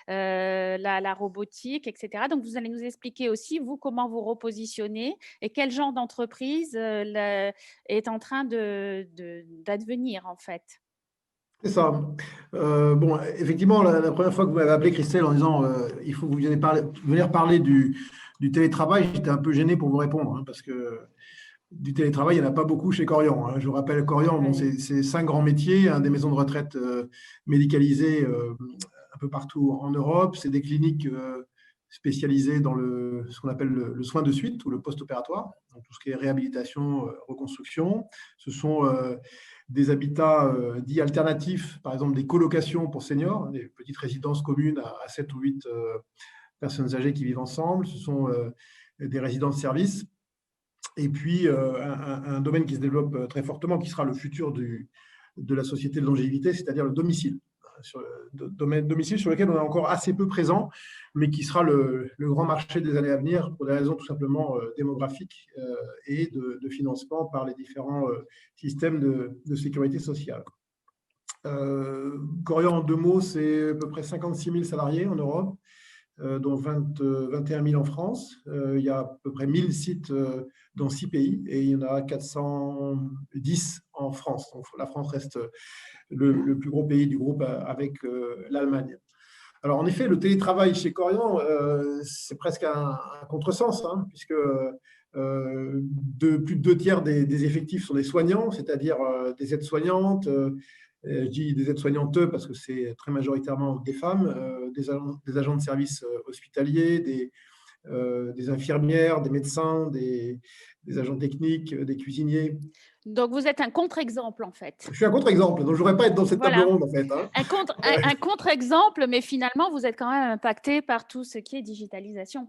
la robotique, etc. Donc, vous allez nous expliquer aussi, vous, comment vous repositionnez et quel genre d'entreprise est en train d'advenir, en fait. C'est ça. Bon, effectivement, la première fois que vous m'avez appelé, Christelle, en disant il faut que vous venir parler du télétravail, j'étais un peu gêné pour vous répondre, hein, parce que du télétravail, il n'y en a pas beaucoup chez Korian, hein. Je vous rappelle, Korian, bon, Oui. c'est 5 grands métiers, hein, des maisons de retraite médicalisées un peu partout en Europe. C'est des cliniques spécialisées dans ce qu'on appelle le soin de suite ou le post-opératoire, donc tout ce qui est réhabilitation, reconstruction. Ce sont des habitats dits alternatifs, par exemple des colocations pour seniors, des petites résidences communes à 7 ou 8 personnes âgées qui vivent ensemble. Ce sont des résidences-services. Et puis, un domaine qui se développe très fortement, qui sera le futur de la société de longévité, c'est-à-dire le domicile. Domicile sur lequel on est encore assez peu présent, mais qui sera le grand marché des années à venir pour des raisons tout simplement démographiques et de financement par les différents systèmes de sécurité sociale. Korian, en 2 mots, c'est à peu près 56 000 salariés en Europe, dont 21 000 en France. Il y a à peu près 1000 sites dans 6 pays et il y en a 410 en France. Donc, la France reste le plus gros pays du groupe avec l'Allemagne. Alors, en effet, le télétravail chez Korian, c'est presque un contresens, hein, puisque plus de 2 tiers des effectifs sont des soignants, c'est-à-dire des aides-soignantes. Je dis des aides-soignantes parce que c'est très majoritairement des femmes, des agents de services hospitaliers, des infirmières, des médecins, des agents techniques, des cuisiniers. Donc, vous êtes un contre-exemple, en fait. Je suis un contre-exemple, donc je ne devrais pas être dans cette table ronde, en fait. Hein. Un contre-exemple, mais finalement, vous êtes quand même impacté par tout ce qui est digitalisation.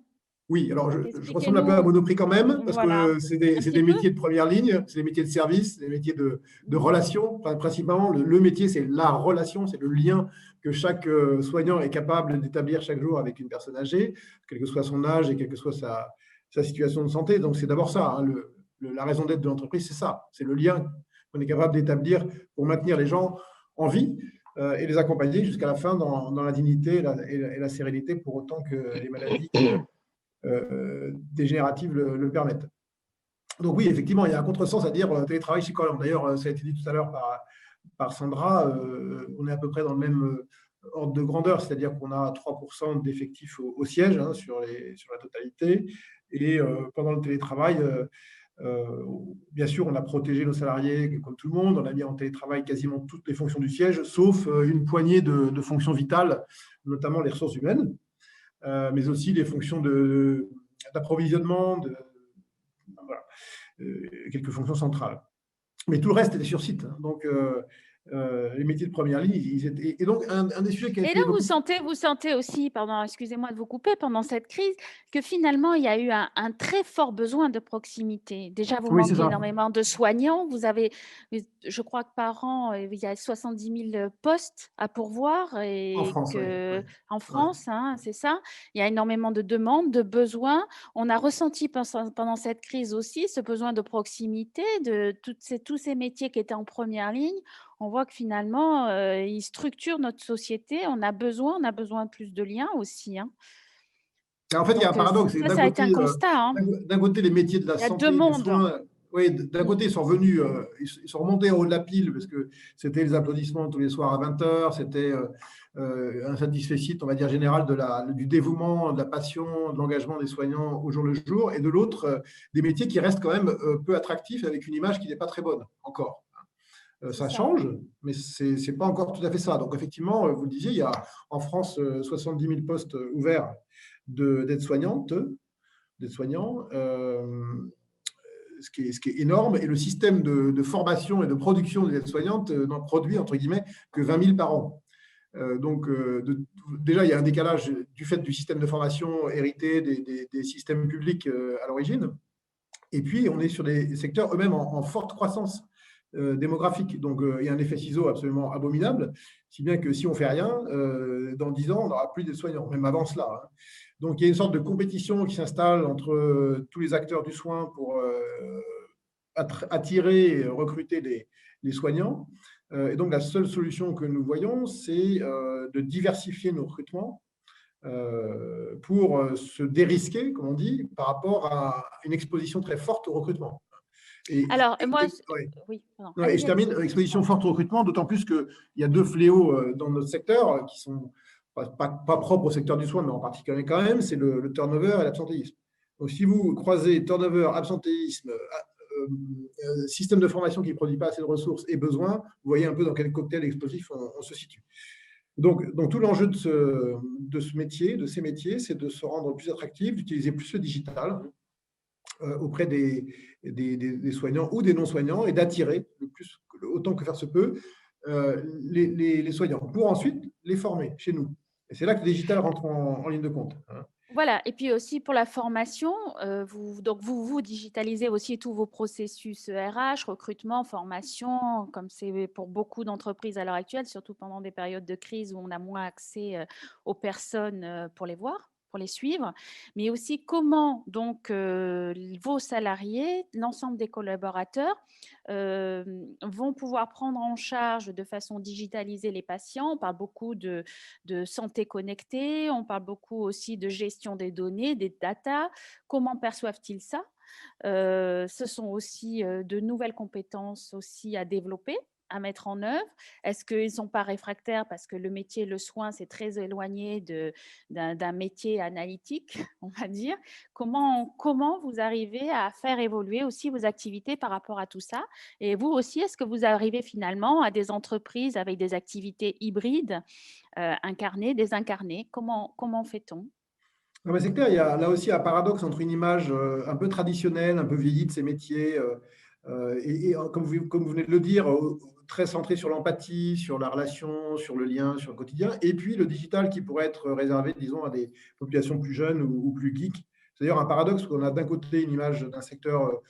Oui, alors je ressemble un peu à Monoprix quand même, parce que c'est des métiers de première ligne, c'est des métiers de service, des métiers de relation. Enfin, principalement, le métier, c'est la relation, c'est le lien que chaque soignant est capable d'établir chaque jour avec une personne âgée, quel que soit son âge et quelle que soit sa situation de santé. Donc, c'est d'abord ça, hein, la raison d'être de l'entreprise, c'est ça, c'est le lien qu'on est capable d'établir pour maintenir les gens en vie et les accompagner jusqu'à la fin dans la dignité et la sérénité, pour autant que les maladies dégénératives le permettent. Donc oui, effectivement, il y a un contresens à dire télétravail chez Korian. D'ailleurs, ça a été dit tout à l'heure par Sandra, on est à peu près dans le même ordre de grandeur, c'est-à-dire qu'on a 3% d'effectifs au siège, hein, sur la totalité. Et pendant le télétravail, bien sûr, on a protégé nos salariés comme tout le monde, on a mis en télétravail quasiment toutes les fonctions du siège, sauf une poignée de fonctions vitales, notamment les ressources humaines, mais aussi les fonctions d'approvisionnement, voilà, quelques fonctions centrales. Mais tout le reste était sur site. Hein. Donc, les métiers de première ligne, ils étaient… Et donc, un des sujets qui a été… Et là, vous sentez aussi, pardon, excusez-moi de vous couper, pendant cette crise, que finalement, il y a eu un très fort besoin de proximité. Déjà, vous manquez énormément de soignants. Vous avez, je crois que par an, il y a 70 000 postes à pourvoir. Et en France, hein, c'est ça. Il y a énormément de demandes, de besoins. On a ressenti pendant cette crise aussi ce besoin de proximité de tous ces métiers qui étaient en première ligne. On voit que finalement, ils structurent notre société. On a besoin de plus de liens aussi. Hein. En fait, il y a un paradoxe. Ça a été un constat. Hein. D'un côté, les métiers de la santé, des soins, oui, d'un côté, ils sont revenus, ils sont remontés en haut de la pile parce que c'était les applaudissements tous les soirs à 20h, c'était un satisfecit, on va dire, général du dévouement, de la passion, de l'engagement des soignants au jour le jour. Et de l'autre, des métiers qui restent quand même peu attractifs avec une image qui n'est pas très bonne encore. Ça change, mais ce n'est pas encore tout à fait ça. Donc, effectivement, vous le disiez, il y a en France 70 000 postes ouverts d'aides-soignants, ce qui est énorme. Et le système de formation et de production des aides-soignantes n'en produit, entre guillemets, que 20 000 par an. Donc, déjà, il y a un décalage du fait du système de formation hérité des systèmes publics à l'origine. Et puis, on est sur des secteurs eux-mêmes en forte croissance démographique. Donc, il y a un effet ciseau absolument abominable, si bien que si on ne fait rien, dans 10 ans, on n'aura plus de soignants, même avant cela. Hein. Donc, il y a une sorte de compétition qui s'installe entre tous les acteurs du soin pour attirer et recruter les soignants. Et donc, la seule solution que nous voyons, c'est de diversifier nos recrutements pour se dérisquer, comme on dit, par rapport à une exposition très forte au recrutement. Alors, moi, oui. Et je termine, exposition forte au recrutement, d'autant plus qu'il y a 2 fléaux dans notre secteur qui sont pas propres au secteur du soin, mais en particulier quand même, c'est le turnover et l'absentéisme. Donc, si vous croisez turnover, absentéisme, système de formation qui ne produit pas assez de ressources et besoin, vous voyez un peu dans quel cocktail explosif on se situe. Donc tout l'enjeu de ce métier, de ces métiers, c'est de se rendre plus attractif, d'utiliser plus le digital auprès des soignants ou des non-soignants et d'attirer autant que faire se peut les soignants pour ensuite les former chez nous. Et c'est là que le digital rentre en ligne de compte. Voilà, et puis aussi pour la formation, vous digitalisez aussi tous vos processus RH, recrutement, formation, comme c'est pour beaucoup d'entreprises à l'heure actuelle, surtout pendant des périodes de crise où on a moins accès aux personnes pour les voir, pour les suivre, mais aussi comment donc vos salariés, l'ensemble des collaborateurs vont pouvoir prendre en charge de façon digitalisée les patients. On parle beaucoup de santé connectée, on parle beaucoup aussi de gestion des données, des data. Comment perçoivent-ils ça? Ce sont aussi de nouvelles compétences aussi à développer, à mettre en œuvre. Est-ce qu'ils ne sont pas réfractaires parce que le métier, le soin, c'est très éloigné d'un métier analytique, on va dire. Comment vous arrivez à faire évoluer aussi vos activités par rapport à tout ça? Et vous aussi, est-ce que vous arrivez finalement à des entreprises avec des activités hybrides, incarnées, désincarnées? Comment fait-on? C'est clair, il y a là aussi un paradoxe entre une image un peu traditionnelle, un peu vieillie de ces métiers, et comme vous venez de le dire, très centré sur l'empathie, sur la relation, sur le lien, sur le quotidien, et puis le digital qui pourrait être réservé, disons, à des populations plus jeunes ou plus geeks. C'est d'ailleurs un paradoxe qu'on a d'un côté une image d'un secteur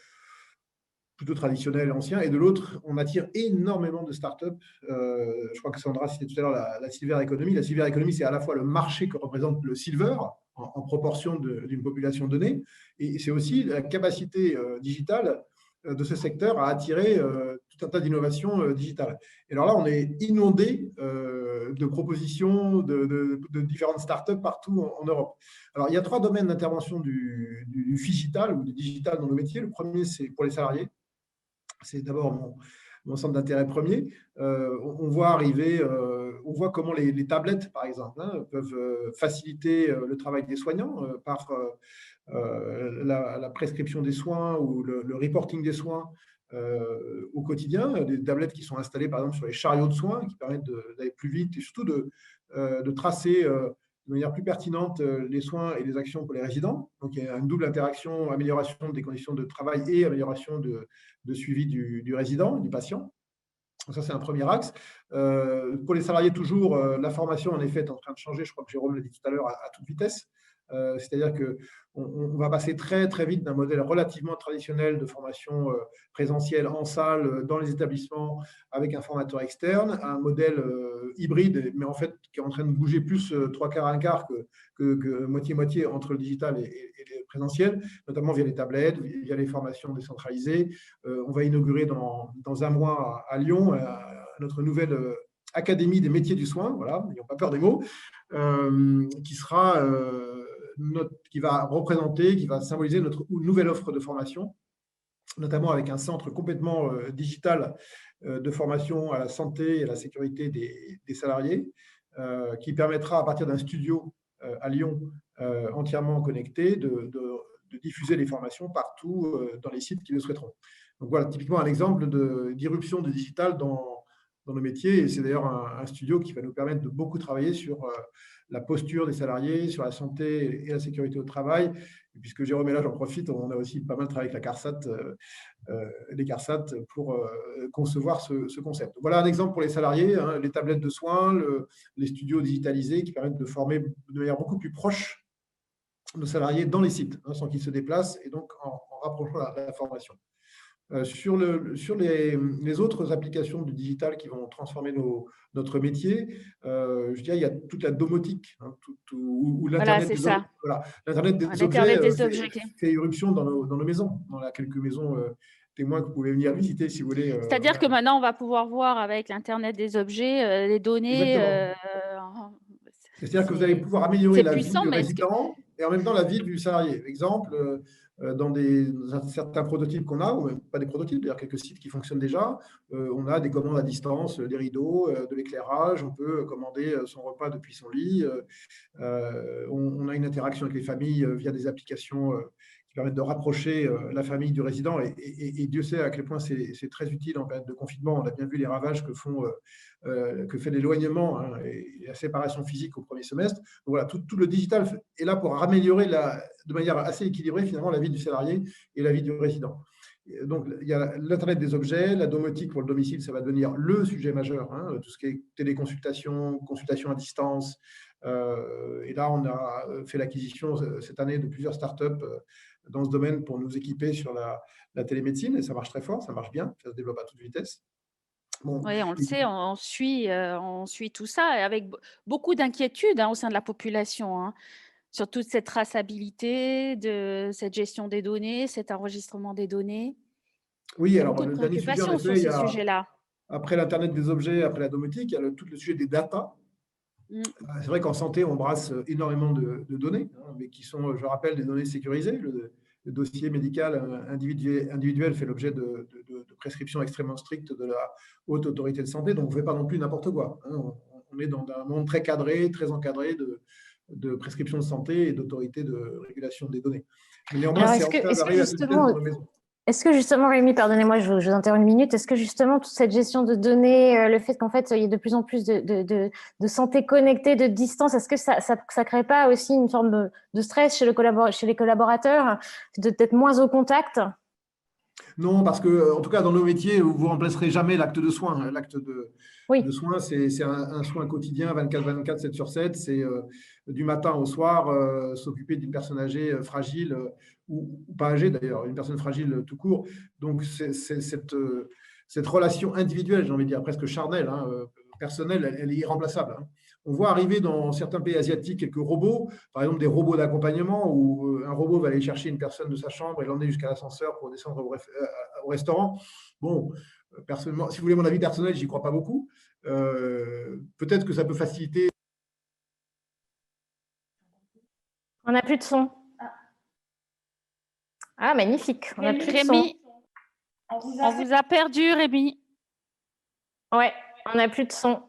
plutôt traditionnel, ancien, et de l'autre, on attire énormément de startups. Je crois que Sandra citait tout à l'heure la silver economy. La silver economy, c'est à la fois le marché que représente le silver en proportion d'une population donnée, et c'est aussi la capacité digitale de ce secteur à attirer tout un tas d'innovations digitales. Et alors là, on est inondé de propositions de différentes startups partout en Europe. Alors, il y a 3 domaines d'intervention du digital ou du digital dans le métier. Le premier, c'est pour les salariés. C'est d'abord mon centre d'intérêt premier. On voit arriver, on voit comment les tablettes, par exemple, peuvent faciliter le travail des soignants par la prescription des soins ou le reporting des soins au quotidien. Des tablettes qui sont installées, par exemple, sur les chariots de soins, qui permettent d'aller plus vite et surtout de tracer de manière plus pertinente les soins et les actions pour les résidents. Donc, il y a une double interaction, amélioration des conditions de travail et amélioration de suivi du résident, du patient. Donc ça, c'est un premier axe. Pour les salariés, toujours, la formation, en effet, est en train de changer. Je crois que Jérôme l'a dit tout à l'heure, à toute vitesse. C'est-à-dire qu'on va passer très, très vite d'un modèle relativement traditionnel de formation présentielle en salle, dans les établissements, avec un formateur externe, à un modèle hybride, mais en fait, qui est en train de bouger plus 3/4, 1/4 que moitié-moitié entre le digital et le présentiel, notamment via les tablettes, via les formations décentralisées. On va inaugurer dans un mois à Lyon notre nouvelle Académie des métiers du soin, voilà, n'ayons pas peur des mots, qui va représenter, qui va symboliser notre nouvelle offre de formation, notamment avec un centre complètement digital de formation à la santé et à la sécurité des salariés, qui permettra, à partir d'un studio à Lyon entièrement connecté, de diffuser les formations partout dans les sites qui le souhaiteront. Donc voilà, typiquement un exemple d'irruption du digital dans nos métiers, et c'est d'ailleurs un studio qui va nous permettre de beaucoup travailler sur la posture des salariés, sur la santé et la sécurité au travail. Et puisque Jérôme est là, j'en profite, on a aussi pas mal travaillé avec la CARSAT, les CARSAT pour concevoir ce concept. Voilà un exemple pour les salariés, les tablettes de soins, les studios digitalisés qui permettent de former de manière beaucoup plus proche nos salariés dans les sites, sans qu'ils se déplacent, et donc en rapprochant la formation. Sur les autres applications du digital qui vont transformer notre métier, je dirais il y a toute la domotique, où l'Internet des objets fait irruption dans nos maisons, dans quelques maisons témoins que vous pouvez venir visiter si vous voulez. C'est-à-dire que maintenant, on va pouvoir voir avec l'Internet des objets, les données. C'est-à-dire que vous allez pouvoir améliorer la vie du résident et en même temps la vie du salarié. Exemple, dans certains prototypes qu'on a, ou même pas des prototypes, d'ailleurs quelques sites qui fonctionnent déjà, on a des commandes à distance, des rideaux, de l'éclairage, on peut commander son repas depuis son lit, on a une interaction avec les familles via des applications qui permettent de rapprocher la famille du résident. Et Dieu sait à quel point c'est très utile en période de confinement. On a bien vu les ravages que fait l'éloignement, hein, et la séparation physique au premier semestre. Donc voilà, tout le digital est là pour améliorer de manière assez équilibrée finalement la vie du salarié et la vie du résident. Donc, il y a l'Internet des objets, la domotique pour le domicile, ça va devenir le sujet majeur, hein, tout ce qui est téléconsultation, consultation à distance. Et là, on a fait l'acquisition cette année de plusieurs startups dans ce domaine pour nous équiper sur la télémédecine, et ça marche très fort, ça marche bien, ça se développe à toute vitesse. Bon. Oui, on le sait, on suit tout ça avec beaucoup d'inquiétudes, hein, au sein de la population, hein, sur toute cette traçabilité, de cette gestion des données, cet enregistrement des données. Oui, alors beaucoup de le dernier sujet, en préoccupations effet, sur ces sujets-là. Après l'Internet des objets, après la domotique, il y a tout le sujet des data. C'est vrai qu'en santé, on brasse énormément de données, hein, mais qui sont, je rappelle, des données sécurisées. Le dossier médical individuel fait l'objet de prescriptions extrêmement strictes de la Haute Autorité de Santé, donc on ne fait pas non plus n'importe quoi, hein. On est dans un monde très cadré, très encadré de prescriptions de santé et d'autorité de régulation des données. Mais néanmoins, c'est en train d'arriver à toute vitesse dans nos maisons. Est-ce que justement, Rémi, pardonnez-moi, je vous interromps une minute, est-ce que justement toute cette gestion de données, le fait qu'en fait il y ait de plus en plus de santé connectée, de distance, est-ce que ça crée pas aussi une forme de stress chez les collaborateurs, d'être moins au contact? Non, parce que, en tout cas, dans nos métiers, vous ne remplacerez jamais l'acte de soin. L'acte de soin, c'est un soin quotidien, 24/24, 7 sur 7. C'est du matin au soir, s'occuper d'une personne âgée, fragile, ou pas âgée d'ailleurs, une personne fragile tout court. Donc, c'est cette relation individuelle, j'ai envie de dire, presque charnelle, hein, personnelle, elle est irremplaçable, hein. On voit arriver dans certains pays asiatiques quelques robots, par exemple des robots d'accompagnement où un robot va aller chercher une personne de sa chambre et l'emmener jusqu'à l'ascenseur pour descendre au restaurant. Bon, personnellement, si vous voulez mon avis personnel, j'y crois pas beaucoup. Peut-être que ça peut faciliter. On n'a plus de son. Ah, magnifique. On n'a plus de son. Rémi, on vous a perdu, Rémi. Ouais, on n'a plus de son.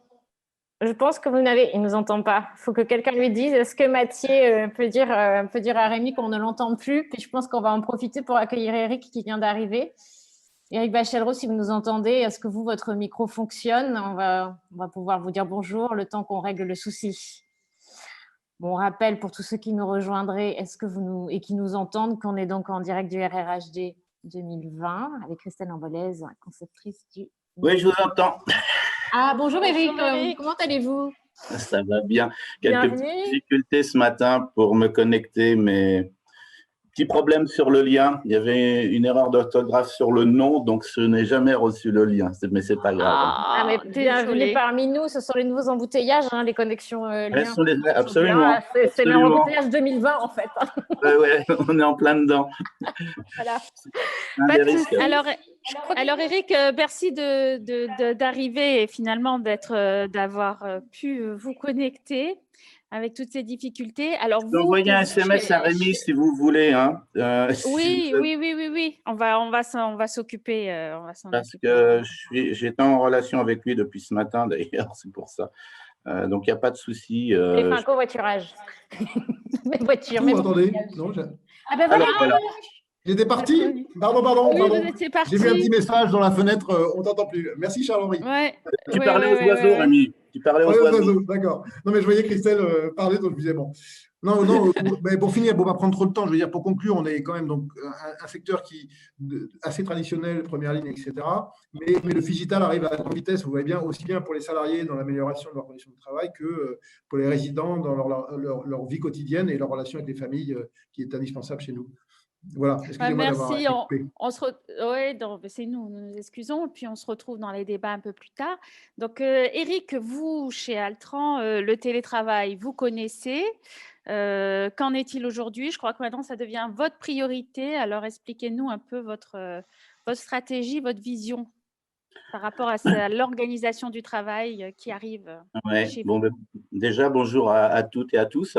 Je pense que il ne nous entend pas. Il faut que quelqu'un lui dise. Est-ce que Mathieu peut dire à Rémi qu'on ne l'entend plus? Puis je pense qu'on va en profiter pour accueillir Eric qui vient d'arriver. Eric Bachelot, si vous nous entendez, est-ce que votre micro fonctionne? On va pouvoir vous dire bonjour le temps qu'on règle le souci. Bon, on rappelle pour tous ceux qui nous rejoindraient et qui nous entendent qu'on est donc en direct du RRHD 2020 avec Christelle Ambolaise, conceptrice du… Oui, je vous entends. Ah, bonjour Eric, comment allez-vous? Ça va bien. Quelques petites difficultés ce matin pour me connecter, mais petit problème sur le lien. Il y avait une erreur d'orthographe sur le nom, donc je n'ai jamais reçu le lien, mais c'est pas grave. Ah, mais bienvenue parmi nous, ce sont les nouveaux embouteillages, hein, les connexions liens. Absolument. C'est l'embouteillage 2020 en fait. Oui, on est en plein dedans. Voilà. Alors Eric, merci d'arriver et finalement d'avoir pu vous connecter avec toutes ces difficultés. Alors, vous envoyez un SMS à Rémi si vous voulez. Hein. Oui. On va s'occuper. Parce que j'étais en relation avec lui depuis ce matin d'ailleurs, c'est pour ça. Donc, il n'y a pas de souci. Il fait un covoiturage. Mes voitures. Attendez. Non, ah ben voilà. Alors, voilà. J'étais parti. Pardon. Oui, vous étiez parti. J'ai vu un petit message dans la fenêtre. On ne t'entend plus. Merci, Charles-Henri. Ouais. Tu parlais aux oiseaux, Rémi. Tu parlais aux oiseaux. D'accord. Non, mais je voyais Christelle parler, donc je disais bon. Non, mais pour finir, pour ne pas prendre trop de temps, je veux dire, pour conclure, on est quand même donc un secteur assez traditionnel, première ligne, etc. Mais le digital arrive à grande vitesse, vous voyez bien, aussi bien pour les salariés dans l'amélioration de leurs conditions de travail que pour les résidents dans leur vie quotidienne et leur relation avec les familles, qui est indispensable chez nous. Voilà, excusez-moi d'avoir merci. coupé. C'est nous nous excusons, puis on se retrouve dans les débats un peu plus tard. Donc, Eric, vous, chez Altran, le télétravail, vous connaissez. Qu'en est-il aujourd'hui? Je crois que maintenant, ça devient votre priorité. Alors, expliquez-nous un peu votre stratégie, votre vision par rapport à l'organisation du travail qui arrive chez vous. Déjà, bonjour à toutes et à tous.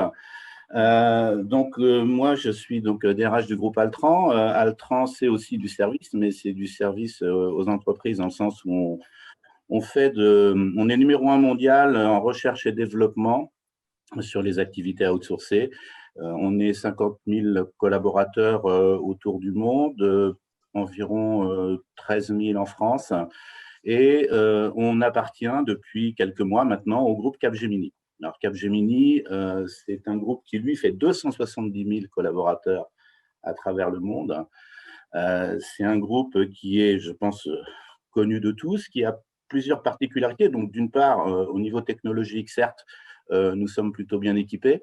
Moi, je suis donc DRH du groupe Altran. Altran, c'est aussi du service, mais c'est du service aux entreprises dans le sens où on est numéro 1 mondial en recherche et développement sur les activités outsourcées. On est 50 000 collaborateurs autour du monde, environ 13 000 en France. Et on appartient depuis quelques mois maintenant au groupe Capgemini. Alors Capgemini, c'est un groupe qui, lui, fait 270 000 collaborateurs à travers le monde. C'est un groupe qui est, je pense, connu de tous, qui a plusieurs particularités. Donc, d'une part, au niveau technologique, certes, nous sommes plutôt bien équipés.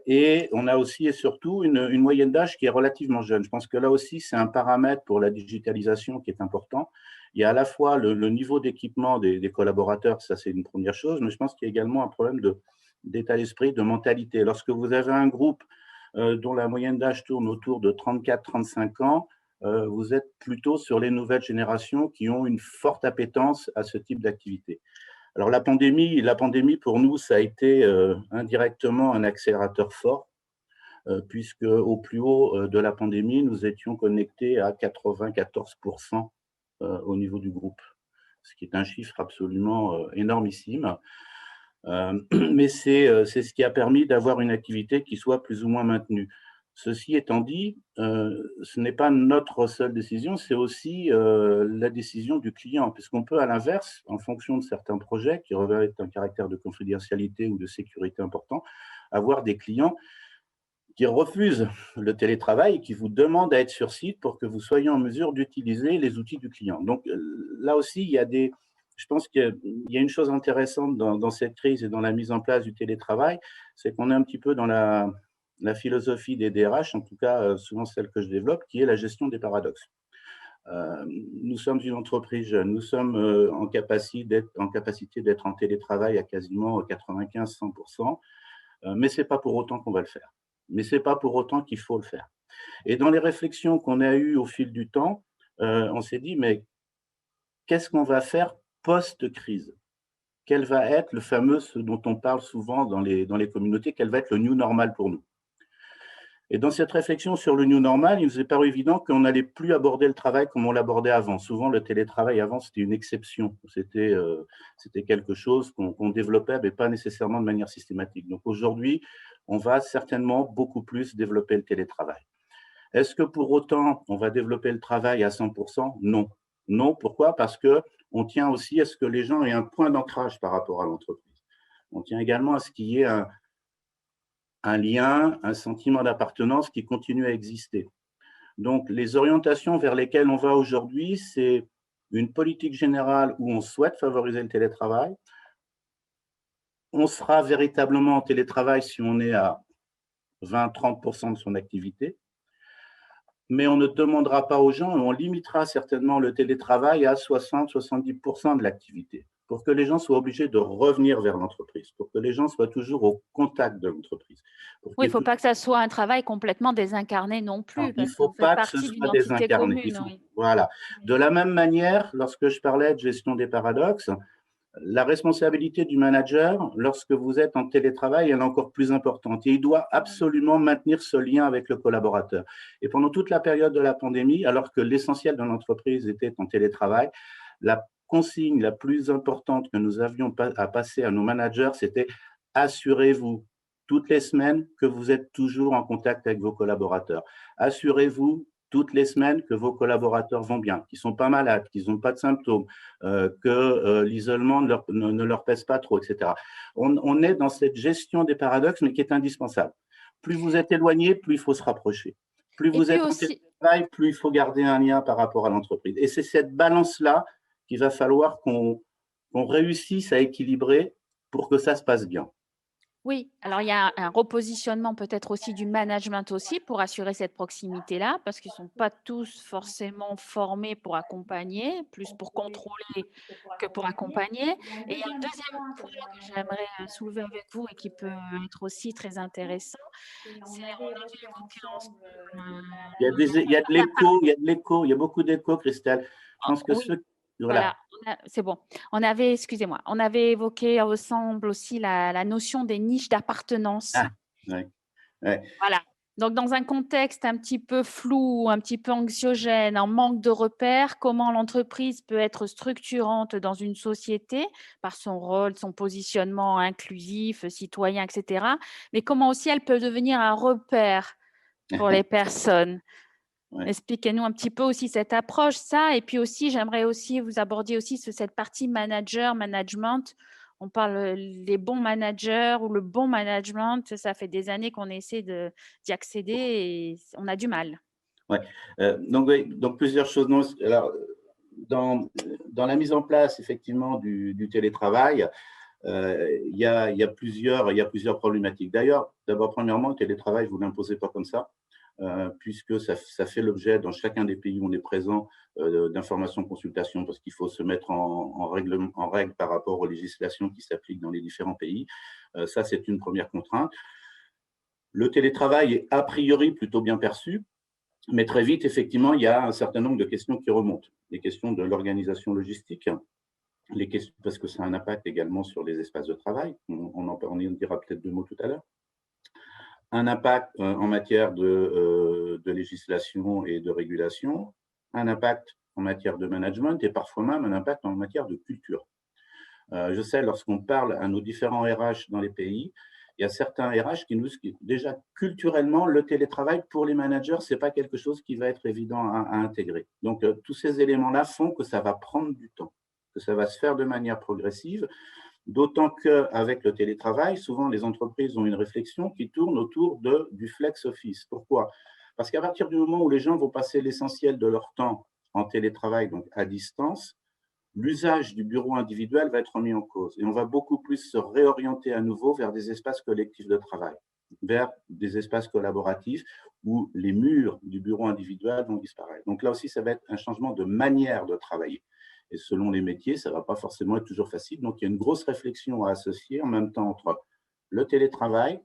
Et on a aussi et surtout une moyenne d'âge qui est relativement jeune. Je pense que là aussi, c'est un paramètre pour la digitalisation qui est important. Il y a à la fois le niveau d'équipement des collaborateurs, ça c'est une première chose, mais je pense qu'il y a également un problème d'état d'esprit, de mentalité. Lorsque vous avez un groupe dont la moyenne d'âge tourne autour de 34-35 ans, vous êtes plutôt sur les nouvelles générations qui ont une forte appétence à ce type d'activité. Alors la pandémie pour nous, ça a été indirectement un accélérateur fort, puisque au plus haut de la pandémie, nous étions connectés à 94% au niveau du groupe, ce qui est un chiffre absolument énormissime. Mais c'est ce qui a permis d'avoir une activité qui soit plus ou moins maintenue. Ceci étant dit, ce n'est pas notre seule décision, c'est aussi la décision du client, puisqu'on peut à l'inverse, en fonction de certains projets qui revêtent un caractère de confidentialité ou de sécurité important, avoir des clients qui refusent le télétravail et qui vous demandent à être sur site pour que vous soyez en mesure d'utiliser les outils du client. Donc là aussi, je pense qu'il y a une chose intéressante dans cette crise et dans la mise en place du télétravail, c'est qu'on est un petit peu dans la philosophie des DRH, en tout cas souvent celle que je développe, qui est la gestion des paradoxes. Nous sommes une entreprise jeune, nous sommes en capacité d'être en télétravail à quasiment 95-100%, mais ce n'est pas pour autant qu'on va le faire. Mais ce n'est pas pour autant qu'il faut le faire. Et dans les réflexions qu'on a eues au fil du temps, on s'est dit, mais qu'est-ce qu'on va faire post-crise? Quel va être le fameux, ce dont on parle souvent dans les communautés, quel va être le new normal pour nous? Et dans cette réflexion sur le new normal, il nous est paru évident qu'on n'allait plus aborder le travail comme on l'abordait avant. Souvent, le télétravail avant, c'était une exception. C'était quelque chose qu'on développait, mais pas nécessairement de manière systématique. Donc aujourd'hui, on va certainement beaucoup plus développer le télétravail. Est-ce que pour autant, on va développer le travail à 100%? Non. Non, pourquoi? Parce qu'on tient aussi à ce que les gens aient un point d'ancrage par rapport à l'entreprise. On tient également à ce qu'il y ait un lien, un sentiment d'appartenance qui continue à exister. Donc, les orientations vers lesquelles on va aujourd'hui, c'est une politique générale où on souhaite favoriser le télétravail. On sera véritablement en télétravail si on est à 20-30% de son activité, mais on ne demandera pas aux gens, et on limitera certainement le télétravail à 60-70% de l'activité, pour que les gens soient obligés de revenir vers l'entreprise, pour que les gens soient toujours au contact de l'entreprise. Oui, il ne faut pas que ça soit un travail complètement désincarné non plus. Non, il ne faut pas que ce soit désincarné. Oui. Voilà. De la même manière, lorsque je parlais de gestion des paradoxes, la responsabilité du manager, lorsque vous êtes en télétravail, elle est encore plus importante. Et il doit absolument maintenir ce lien avec le collaborateur. Et pendant toute la période de la pandémie, alors que l'essentiel de l'entreprise était en télétravail, la consigne la plus importante que nous avions à passer à nos managers, c'était assurez-vous toutes les semaines que vous êtes toujours en contact avec vos collaborateurs. Assurez-vous toutes les semaines que vos collaborateurs vont bien, qu'ils ne sont pas malades, qu'ils n'ont pas de symptômes, que l'isolement ne leur pèse pas trop, etc. On est dans cette gestion des paradoxes, mais qui est indispensable. Plus vous êtes éloigné, plus il faut se rapprocher. Plus vous êtes en télétravail, plus il faut garder un lien par rapport à l'entreprise. Et c'est cette balance-là qu'il va falloir qu'on réussisse à équilibrer pour que ça se passe bien. Oui, alors il y a un repositionnement peut-être aussi du management aussi pour assurer cette proximité-là, parce qu'ils ne sont pas tous forcément formés pour accompagner, plus pour contrôler que pour accompagner. Et il y a un deuxième point que j'aimerais soulever avec vous et qui peut être aussi très intéressant, c'est il y a de l'écho, il y a beaucoup d'écho, Christelle. Je pense que Voilà, c'est bon. On avait évoqué ensemble aussi la notion des niches d'appartenance. Ouais. Voilà. Donc, dans un contexte un petit peu flou, un petit peu anxiogène, en manque de repères, comment l'entreprise peut être structurante dans une société par son rôle, son positionnement inclusif, citoyen, etc. Mais comment aussi elle peut devenir un repère pour les personnes. Ouais. Expliquez-nous un petit peu aussi cette approche, ça. Et puis aussi, j'aimerais aussi vous aborder aussi cette partie management. On parle les bons managers ou le bon management. Ça fait des années qu'on essaie d'y accéder et on a du mal. Ouais. Donc, plusieurs choses. Non, alors, dans la mise en place, effectivement, du télétravail, il y a plusieurs problématiques. D'ailleurs, premièrement, le télétravail, vous ne l'imposez pas comme ça, puisque ça fait l'objet, dans chacun des pays où on est présent, d'informations, consultations, parce qu'il faut se mettre en règle par rapport aux législations qui s'appliquent dans les différents pays. Ça, c'est une première contrainte. Le télétravail est a priori plutôt bien perçu, mais très vite, effectivement, il y a un certain nombre de questions qui remontent. Les questions de l'organisation logistique, les questions, parce que ça a un impact également sur les espaces de travail. On y dira peut-être 2 mots tout à l'heure. Un impact en matière de législation et de régulation, un impact en matière de management et parfois même un impact en matière de culture. Je sais, lorsqu'on parle à nos différents RH dans les pays, il y a certains RH qui nous disent que déjà culturellement, le télétravail pour les managers, ce n'est pas quelque chose qui va être évident à intégrer. Donc, tous ces éléments-là font que ça va prendre du temps, que ça va se faire de manière progressive, d'autant qu'avec le télétravail, souvent les entreprises ont une réflexion qui tourne autour du flex office. Pourquoi? Parce qu'à partir du moment où les gens vont passer l'essentiel de leur temps en télétravail, donc à distance, l'usage du bureau individuel va être remis en cause et on va beaucoup plus se réorienter à nouveau vers des espaces collectifs de travail, vers des espaces collaboratifs où les murs du bureau individuel vont disparaître. Donc là aussi, ça va être un changement de manière de travailler. Et selon les métiers, ça ne va pas forcément être toujours facile. Donc, il y a une grosse réflexion à associer en même temps entre le télétravail,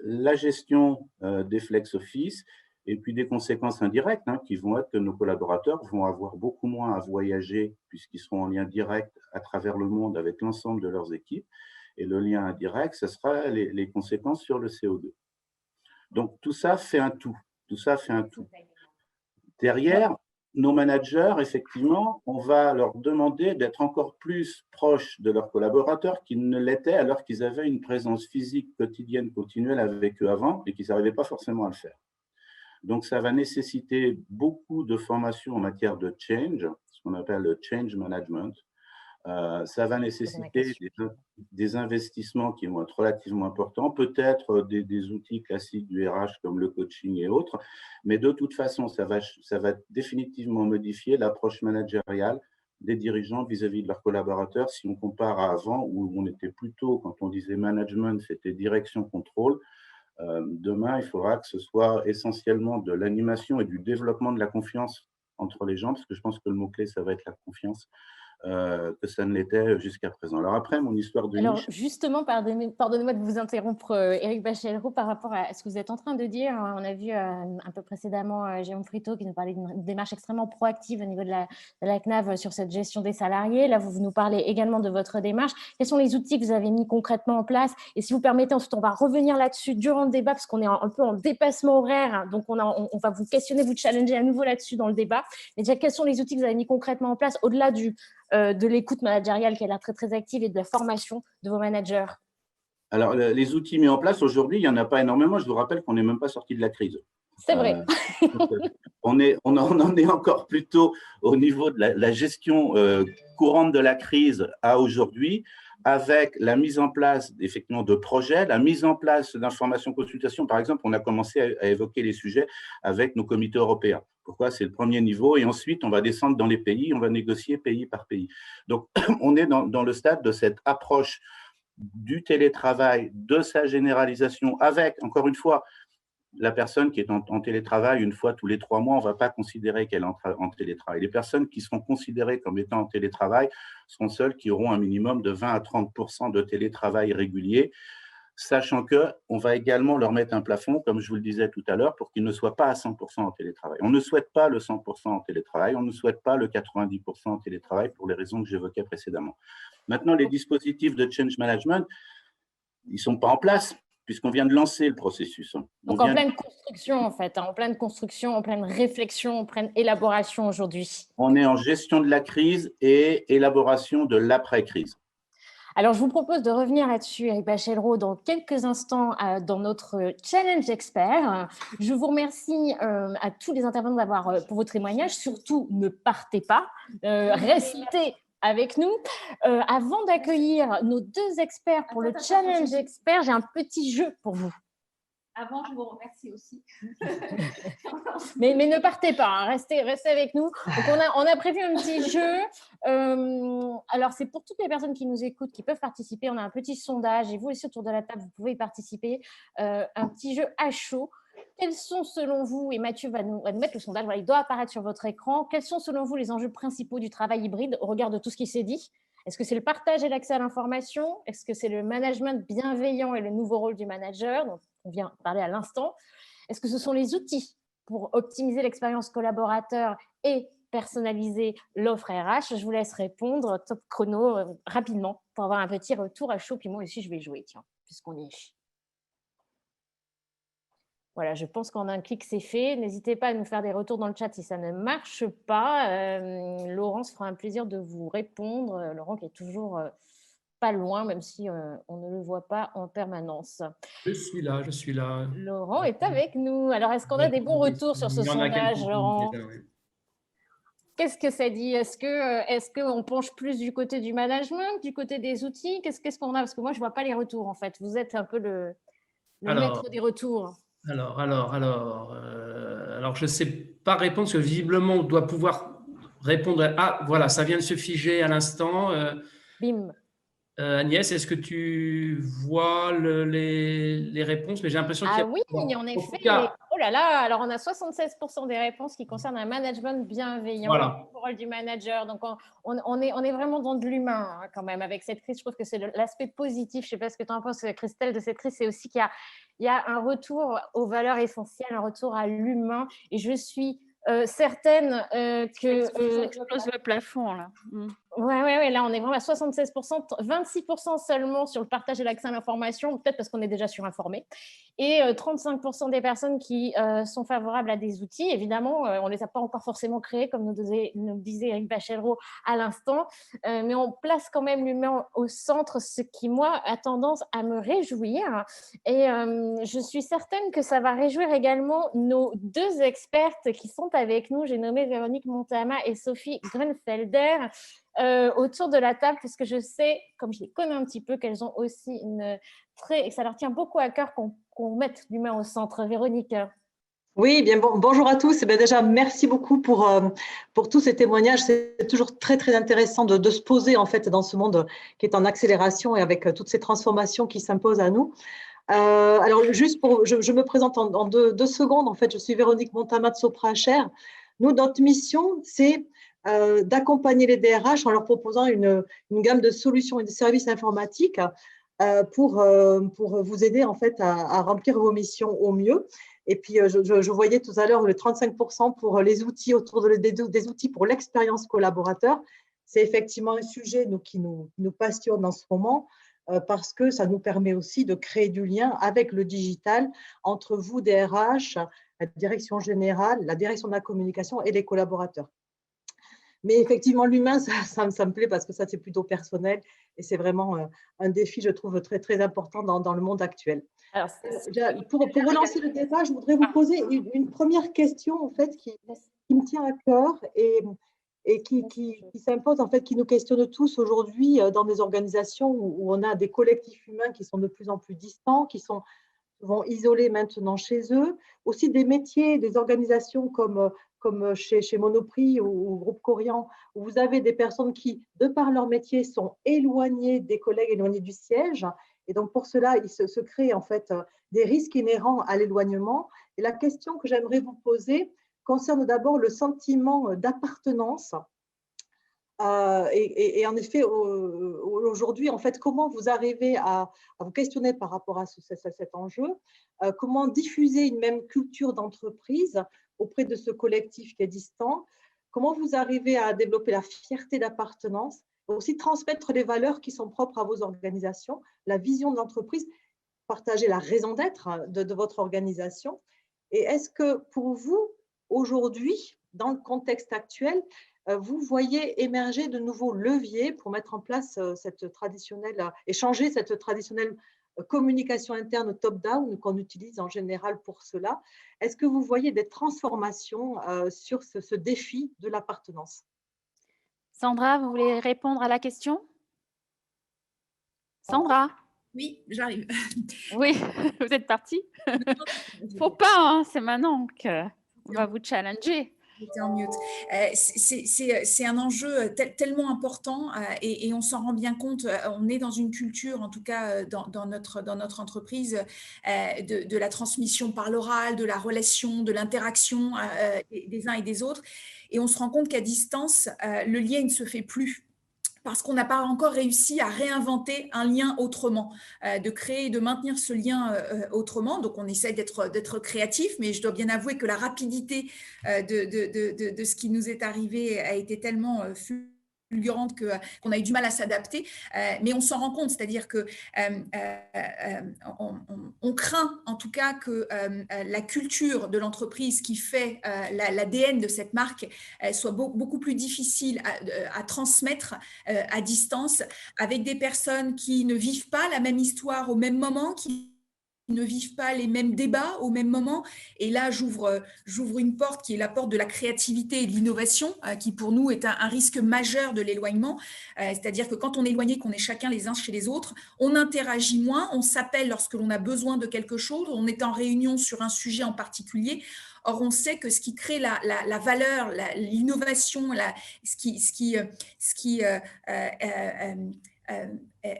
la gestion des flex office et puis des conséquences indirectes qui vont être que nos collaborateurs vont avoir beaucoup moins à voyager puisqu'ils seront en lien direct à travers le monde avec l'ensemble de leurs équipes. Et le lien indirect, ce sera les conséquences sur le CO2. Donc, tout ça fait un tout. Tout ça fait un tout. Derrière, nos managers, effectivement, on va leur demander d'être encore plus proches de leurs collaborateurs qu'ils ne l'étaient alors qu'ils avaient une présence physique quotidienne, continuelle avec eux avant et qu'ils n'arrivaient pas forcément à le faire. Donc, ça va nécessiter beaucoup de formation en matière de change, ce qu'on appelle le change management. Ça va nécessiter des investissements qui vont être relativement importants, peut-être des outils classiques du RH comme le coaching et autres, mais de toute façon, ça va définitivement modifier l'approche managériale des dirigeants vis-à-vis de leurs collaborateurs. Si on compare à avant, où on était plutôt, quand on disait management, c'était direction-contrôle, demain, il faudra que ce soit essentiellement de l'animation et du développement de la confiance entre les gens, parce que je pense que le mot-clé, ça va être la confiance, que ça ne l'était jusqu'à présent. Alors après, mon histoire de Alors niche… justement, pardonnez-moi de vous interrompre, Éric Bachelot, par rapport à ce que vous êtes en train de dire. On a vu un peu précédemment Jérôme Frito qui nous parlait d'une démarche extrêmement proactive au niveau de la CNAV sur cette gestion des salariés. Là, vous nous parlez également de votre démarche. Quels sont les outils que vous avez mis concrètement en place? Et si vous permettez, ensuite, on va revenir là-dessus durant le débat, parce qu'on est un peu en dépassement horaire. Donc, on va vous questionner, vous challenger à nouveau là-dessus dans le débat. Mais déjà, quels sont les outils que vous avez mis concrètement en place, au-delà de l'écoute managériale qui a l'air très, très active et de la formation de vos managers? Alors, les outils mis en place aujourd'hui, il n'y en a pas énormément. Je vous rappelle qu'on n'est même pas sorti de la crise. C'est vrai. On en est encore plutôt au niveau de la gestion courante de la crise à aujourd'hui, avec la mise en place effectivement de projets, la mise en place d'informations, consultations. Par exemple, on a commencé à évoquer les sujets avec nos comités européens. Pourquoi? C'est le premier niveau. Et ensuite, on va descendre dans les pays, on va négocier pays par pays. Donc, on est dans le stade de cette approche du télétravail, de sa généralisation, avec, encore une fois, la personne qui est en télétravail une fois tous les 3 mois, on ne va pas considérer qu'elle est en télétravail. Les personnes qui seront considérées comme étant en télétravail seront celles qui auront un minimum de 20 à 30% de télétravail régulier, sachant qu'on va également leur mettre un plafond, comme je vous le disais tout à l'heure, pour qu'ils ne soient pas à 100% en télétravail. On ne souhaite pas le 100% en télétravail, on ne souhaite pas le 90% en télétravail pour les raisons que j'évoquais précédemment. Maintenant, les dispositifs de change management, ils ne sont pas en place. puisqu'on vient de lancer le processus. Donc, en pleine construction, en fait, en pleine construction, en pleine réflexion, en pleine élaboration aujourd'hui. On est en gestion de la crise et élaboration de l'après-crise. Alors, je vous propose de revenir là-dessus, Eric Bachellereau, dans quelques instants dans notre challenge expert. Je vous remercie à tous les intervenants pour vos témoignages. Surtout, ne partez pas, restez avec nous. Avant d'accueillir nos deux experts pour le challenge expert, j'ai un petit jeu pour vous. Avant, je vous remercie aussi. mais ne partez pas, hein, restez avec nous. Donc on a prévu un petit jeu. Alors, c'est pour toutes les personnes qui nous écoutent, qui peuvent participer. On a un petit sondage et vous aussi autour de la table, vous pouvez y participer. Un petit jeu à chaud. Quels sont selon vous, et Mathieu va nous mettre le sondage, voilà, il doit apparaître sur votre écran, quels sont selon vous les enjeux principaux du travail hybride au regard de tout ce qui s'est dit? Est-ce que c'est le partage et l'accès à l'information? Est-ce que c'est le management bienveillant et le nouveau rôle du manager dont on vient de parler à l'instant? Est-ce que ce sont les outils pour optimiser l'expérience collaborateur et personnaliser l'offre RH? Je vous laisse répondre, top chrono, rapidement, pour avoir un petit retour à chaud. Puis moi aussi, je vais jouer, tiens, puisqu'on y est. Voilà, je pense qu'en un clic, c'est fait. N'hésitez pas à nous faire des retours dans le chat si ça ne marche pas. Laurent se fera un plaisir de vous répondre. Laurent qui est toujours pas loin, même si on ne le voit pas en permanence. Je suis là. Laurent est avec nous. Alors, est-ce qu'on a des bons retours sur ce sondage, Laurent? Qu'est-ce que ça dit? Est-ce qu'on penche plus du côté du management, du côté des outils? Qu'est-ce qu'on a? Parce que moi, je ne vois pas les retours, en fait. Vous êtes un peu le maître des retours. Alors, je ne sais pas répondre, parce que visiblement, on doit pouvoir répondre. Ah, voilà, ça vient de se figer à l'instant. Bim. Agnès, est-ce que tu vois les réponses? Mais j'ai l'impression qu'il y a… oui, en effet. Oh là là, alors on a 76% des réponses qui concernent un management bienveillant, voilà, le rôle du manager. Donc, on est vraiment dans de l'humain hein, quand même avec cette crise. Je trouve que c'est l'aspect positif. Je ne sais pas ce que tu en penses, Christelle, de cette crise. C'est aussi qu'il y a un retour aux valeurs essentielles, un retour à l'humain. Et je suis certaine que… Ça explose le plafond, là. Ouais, là, on est vraiment à 76%, 26% seulement sur le partage et l'accès à l'information, peut-être parce qu'on est déjà surinformé, et 35% des personnes qui sont favorables à des outils. Évidemment, on ne les a pas encore forcément créés, comme nous disait Eric Bachellereau à l'instant, mais on place quand même l'humain au centre, ce qui, moi, a tendance à me réjouir. Et je suis certaine que ça va réjouir également nos deux expertes qui sont avec nous. J'ai nommé Véronique Montama et Sophie Grunfelder. Autour de la table, puisque je sais, comme je les connais un petit peu, qu'elles ont aussi ça leur tient beaucoup à cœur qu'on mette l'humain au centre. Véronique. Oui, bien bonjour à tous. Déjà, merci beaucoup pour tous ces témoignages. C'est toujours très, très intéressant de se poser en fait dans ce monde qui est en accélération et avec toutes ces transformations qui s'imposent à nous. Alors, juste je me présente en deux secondes. En fait, je suis Véronique Montama de Sopra HR. Nous, notre mission, c'est d'accompagner les DRH en leur proposant une gamme de solutions et de services informatiques pour vous aider en fait à remplir vos missions au mieux. Et puis, je voyais tout à l'heure le 35% pour les outils autour des outils pour l'expérience collaborateur. C'est effectivement un sujet qui nous passionne en ce moment parce que ça nous permet aussi de créer du lien avec le digital entre vous, DRH, la direction générale, la direction de la communication et les collaborateurs. Mais effectivement, l'humain, ça me plaît parce que ça, c'est plutôt personnel et c'est vraiment un défi, je trouve, très, très important dans le monde actuel. Alors, pour relancer le débat, je voudrais vous poser une première question, en fait, qui me tient à cœur et qui s'impose, en fait, qui nous questionne tous aujourd'hui dans des organisations où on a des collectifs humains qui sont de plus en plus distants, qui sont souvent isolés maintenant chez eux, aussi des métiers, des organisations comme chez Monoprix ou Groupe Corian, où vous avez des personnes qui, de par leur métier, sont éloignées des collègues, éloignées du siège. Et donc, pour cela, il se crée en fait des risques inhérents à l'éloignement. Et la question que j'aimerais vous poser concerne d'abord le sentiment d'appartenance. Et en effet, aujourd'hui, en fait, comment vous arrivez à vous questionner par rapport à cet enjeu? Comment diffuser une même culture d'entreprise auprès de ce collectif qui est distant? Comment vous arrivez à développer la fierté d'appartenance, aussi transmettre les valeurs qui sont propres à vos organisations, la vision de l'entreprise? partager la raison d'être de votre organisation. Et est-ce que pour vous, aujourd'hui, dans le contexte actuel, vous voyez émerger de nouveaux leviers pour mettre en place cette traditionnelle, échanger cette traditionnelle communication interne top-down qu'on utilise en général pour cela? Est-ce que vous voyez des transformations sur ce défi de l'appartenance? Sandra, vous voulez répondre à la question? Sandra? Oui, j'arrive. Oui, vous êtes partie? Faut pas, hein, c'est maintenant qu'on va vous challenger. J'étais en mute. C'est un enjeu tellement important et on s'en rend bien compte. On est dans une culture, en tout cas dans notre entreprise, de la transmission par l'oral, de la relation, de l'interaction des uns et des autres. Et on se rend compte qu'à distance, le lien ne se fait plus, parce qu'on n'a pas encore réussi à réinventer un lien autrement, de créer et de maintenir ce lien autrement. Donc, on essaie d'être créatif, mais je dois bien avouer que la rapidité de ce qui nous est arrivé a été tellement fulgurante qu'on a eu du mal à s'adapter, mais on s'en rend compte, c'est-à-dire que on craint en tout cas que la culture de l'entreprise qui fait l'ADN de cette marque soit beaucoup plus difficile à transmettre à distance, avec des personnes qui ne vivent pas la même histoire au même moment, qui ne vivent pas les mêmes débats au même moment. Et là, j'ouvre une porte qui est la porte de la créativité et de l'innovation, qui pour nous est un risque majeur de l'éloignement. C'est-à-dire que quand on est éloigné, qu'on est chacun les uns chez les autres, on interagit moins, on s'appelle lorsque l'on a besoin de quelque chose, on est en réunion sur un sujet en particulier. Or, on sait que ce qui crée la valeur, l'innovation, ce qui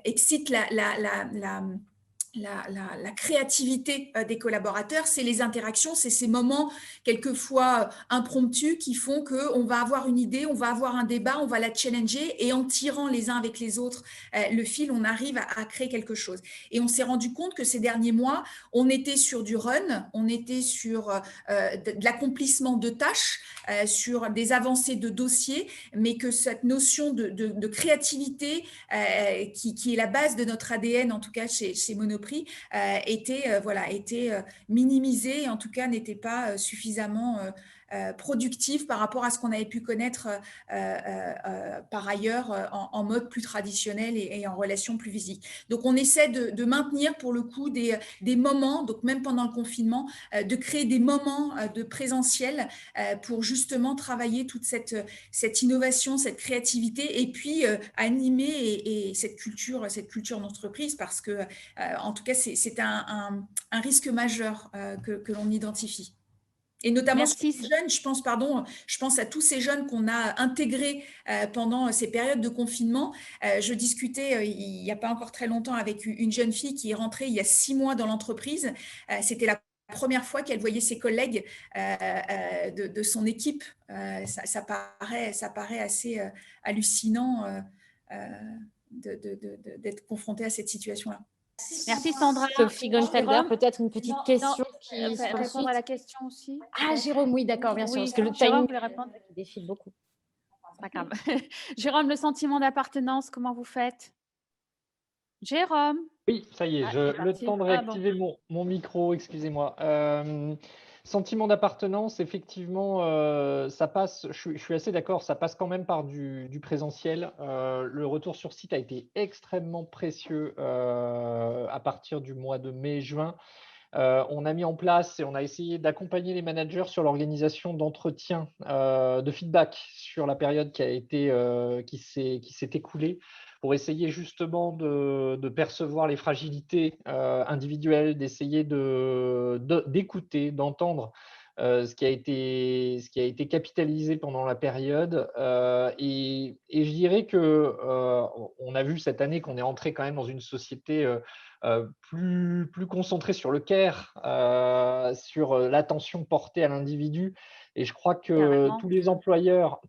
excite la créativité des collaborateurs, c'est les interactions, c'est ces moments quelquefois impromptus qui font qu'on va avoir une idée, on va avoir un débat, on va la challenger et en tirant les uns avec les autres le fil, on arrive à créer quelque chose. Et on s'est rendu compte que ces derniers mois, on était sur du run, on était sur de l'accomplissement de tâches, sur des avancées de dossiers, mais que cette notion de créativité qui est la base de notre ADN, en tout cas chez Monoprix, était minimisée et en tout cas n'était pas suffisamment productive par rapport à ce qu'on avait pu connaître par ailleurs en mode plus traditionnel et en relation plus physique. Donc on essaie de maintenir pour le coup des moments, donc même pendant le confinement, de créer des moments de présentiel pour justement travailler toute cette innovation, cette créativité et puis animer et cette culture d'entreprise, parce que en tout cas c'est un risque majeur que l'on identifie. Et notamment sur les jeunes, je pense à tous ces jeunes qu'on a intégrés pendant ces périodes de confinement. Je discutais il n'y a pas encore très longtemps avec une jeune fille qui est rentrée il y a 6 mois dans l'entreprise. C'était la première fois qu'elle voyait ses collègues de son équipe. Ça paraît assez hallucinant d'être confrontée à cette situation-là. Merci Sandra. Sophie Gonfelder, peut-être une petite question qui répondre à la question aussi. Ah, Jérôme, oui, d'accord, bien sûr, parce que le Jérôme timing défile beaucoup. Pas grave. Jérôme, le sentiment d'appartenance, comment vous faites? Jérôme? Oui, ça y est, le temps de réactiver mon micro, excusez-moi. Sentiment d'appartenance, effectivement, ça passe, je suis assez d'accord, ça passe quand même par du présentiel. Le retour sur site a été extrêmement précieux à partir du mois de mai-juin. On a mis en place et on a essayé d'accompagner les managers sur l'organisation d'entretiens, de feedback sur la période qui s'est écoulée, pour essayer justement de percevoir les fragilités individuelles, d'essayer d'écouter, d'entendre ce qui a été capitalisé pendant la période. Et je dirais que on a vu cette année qu'on est entré quand même dans une société plus concentrée sur le care, sur l'attention portée à l'individu. Et je crois que tous les employeurs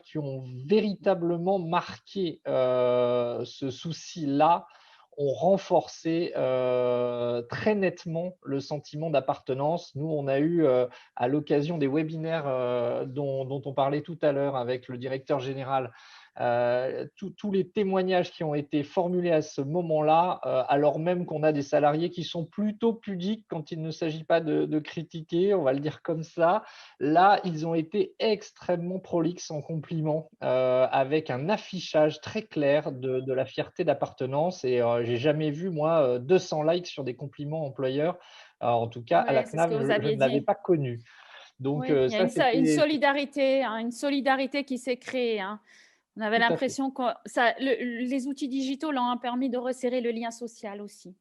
qui ont véritablement marqué ce souci-là ont renforcé très nettement le sentiment d'appartenance. Nous, on a eu, à l'occasion des webinaires dont on parlait tout à l'heure avec le directeur général tous les témoignages qui ont été formulés à ce moment-là, alors même qu'on a des salariés qui sont plutôt pudiques quand il ne s'agit pas de critiquer, on va le dire comme ça. Là, ils ont été extrêmement prolixes en compliments, avec un affichage très clair de la fierté d'appartenance. Et j'ai jamais vu, moi, 200 likes sur des compliments employeurs. En tout cas, à la Ouais, c'est ce CNAV, que vous je aviez ne l'avais dit. pas connu. Donc, Oui, il y a ça, une c'était solidarité, hein, une solidarité qui s'est créée, hein. On avait tout à fait. l'impression que les outils digitaux l'ont permis de resserrer le lien social aussi.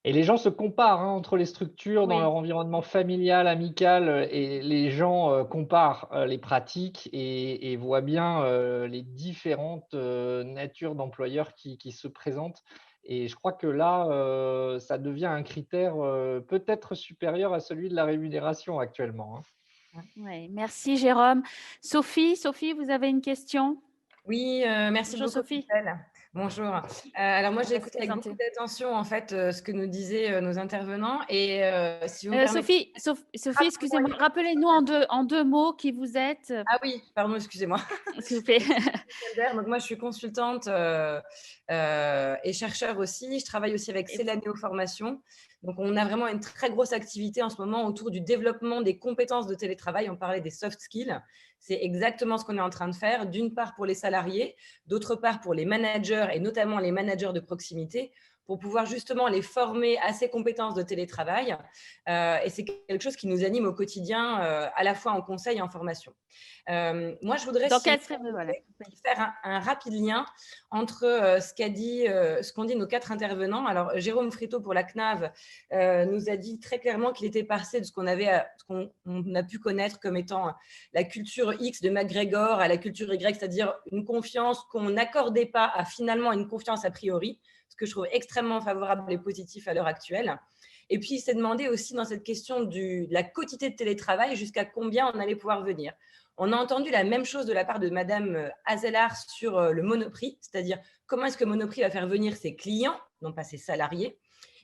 Et les gens se comparent entre les structures dans Oui. leur environnement familial, amical, et les gens comparent les pratiques et voient bien les différentes natures d'employeurs qui se présentent. Et je crois que là, ça devient un critère peut-être supérieur à celui de la rémunération actuellement. Ouais, merci Jérôme. Sophie, vous avez une question? Oui, merci Bonjour beaucoup, Sophie. Christelle. Bonjour. Alors moi, j'ai On va se écouté avec beaucoup présenter. d'attention en fait ce que nous disaient nos intervenants et si vous me permettez. Sophie, excusez-moi, rappelez-nous en deux mots qui vous êtes, Ah oui, pardon, excusez-moi. s'il vous plaît. Donc moi, je suis consultante et chercheur aussi. Je travaille aussi avec Célaneo Formation. Donc, on a vraiment une très grosse activité en ce moment autour du développement des compétences de télétravail. On parlait des soft skills. C'est exactement ce qu'on est en train de faire, d'une part pour les salariés, d'autre part pour les managers et notamment les managers de proximité, pour pouvoir justement les former à ces compétences de télétravail. Et c'est quelque chose qui nous anime au quotidien, à la fois en conseil et en formation. Moi, je voudrais faire un rapide lien entre ce qu'ont dit nos 4 intervenants. Alors, Jérôme Friteau pour la CNAV nous a dit très clairement qu'il était passé de ce qu'on a pu connaître comme étant la culture X de McGregor à la culture Y, c'est-à-dire une confiance qu'on n'accordait pas à finalement une confiance a priori, ce que je trouve extrêmement favorable et positif à l'heure actuelle. Et puis, il s'est demandé aussi dans cette question de la quotité de télétravail jusqu'à combien on allait pouvoir venir. On a entendu la même chose de la part de Madame Azelard sur le Monoprix, c'est-à-dire comment est-ce que Monoprix va faire venir ses clients, non pas ses salariés.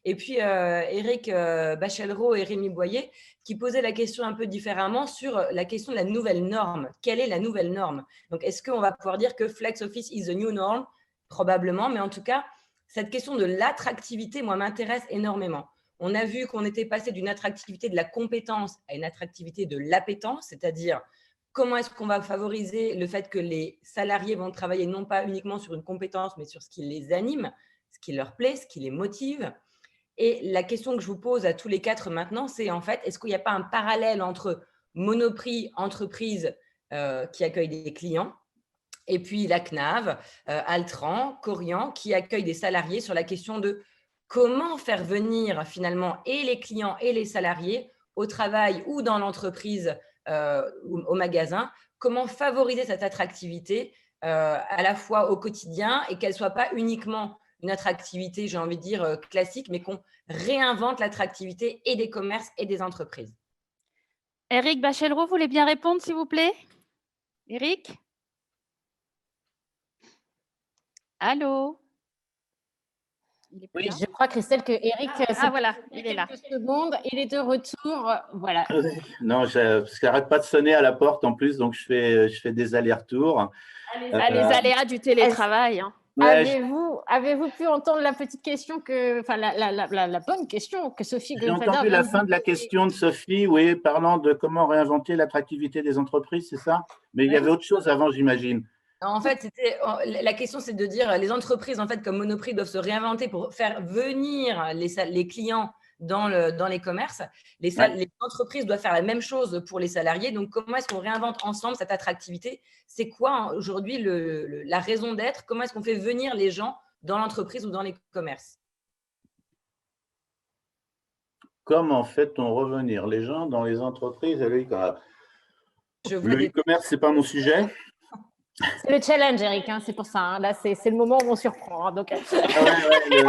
Et puis, Éric Bachellereau et Rémi Boyer qui posaient la question un peu différemment sur la question de la nouvelle norme. Quelle est la nouvelle norme? Donc, est-ce qu'on va pouvoir dire que Flex Office is the new norm? Probablement, mais en tout cas, cette question de l'attractivité, moi, m'intéresse énormément. On a vu qu'on était passé d'une attractivité de la compétence à une attractivité de l'appétence, c'est-à-dire comment est-ce qu'on va favoriser le fait que les salariés vont travailler non pas uniquement sur une compétence, mais sur ce qui les anime, ce qui leur plaît, ce qui les motive. Et la question que je vous pose à tous les 4 maintenant, c'est en fait, est-ce qu'il n'y a pas un parallèle entre Monoprix, entreprise qui accueille des clients, et puis la CNAV, Altran, Corian, qui accueille des salariés sur la question de comment faire venir finalement et les clients et les salariés au travail ou dans l'entreprise, au magasin, comment favoriser cette attractivité à la fois au quotidien et qu'elle ne soit pas uniquement une attractivité, j'ai envie de dire, classique, mais qu'on réinvente l'attractivité et des commerces et des entreprises. Éric Bachellereau, vous voulez bien répondre, s'il vous plaît? Éric? Allô? Oui, je crois, Christelle, que Éric, voilà, il est là. quelques secondes, il est de retour. Voilà. Non, parce qu'elle n'arrête pas de sonner à la porte en plus, donc je fais des allers-retours. Les aléas du télétravail. Ouais, Avez-vous pu entendre la petite question la bonne question que Sophie j'ai Gonfalder entendu vient la de fin de la question de Sophie, oui, parlant de comment réinventer l'attractivité des entreprises, c'est ça? Mais il y avait autre chose avant, j'imagine. En fait, la question, c'est de dire les entreprises, en fait, comme Monoprix, doivent se réinventer pour faire venir les clients dans les commerces. Les entreprises doivent faire la même chose pour les salariés. Donc, comment est-ce qu'on réinvente ensemble cette attractivité? C'est quoi aujourd'hui la raison d'être? Comment est-ce qu'on fait venir les gens dans l'entreprise ou dans les commerces? Comment fait-on revenir les gens dans les entreprises? Le e-commerce, ce n'est pas mon sujet. C'est le challenge, Éric, c'est pour ça. Là, c'est le moment où on surprend. Donc, on est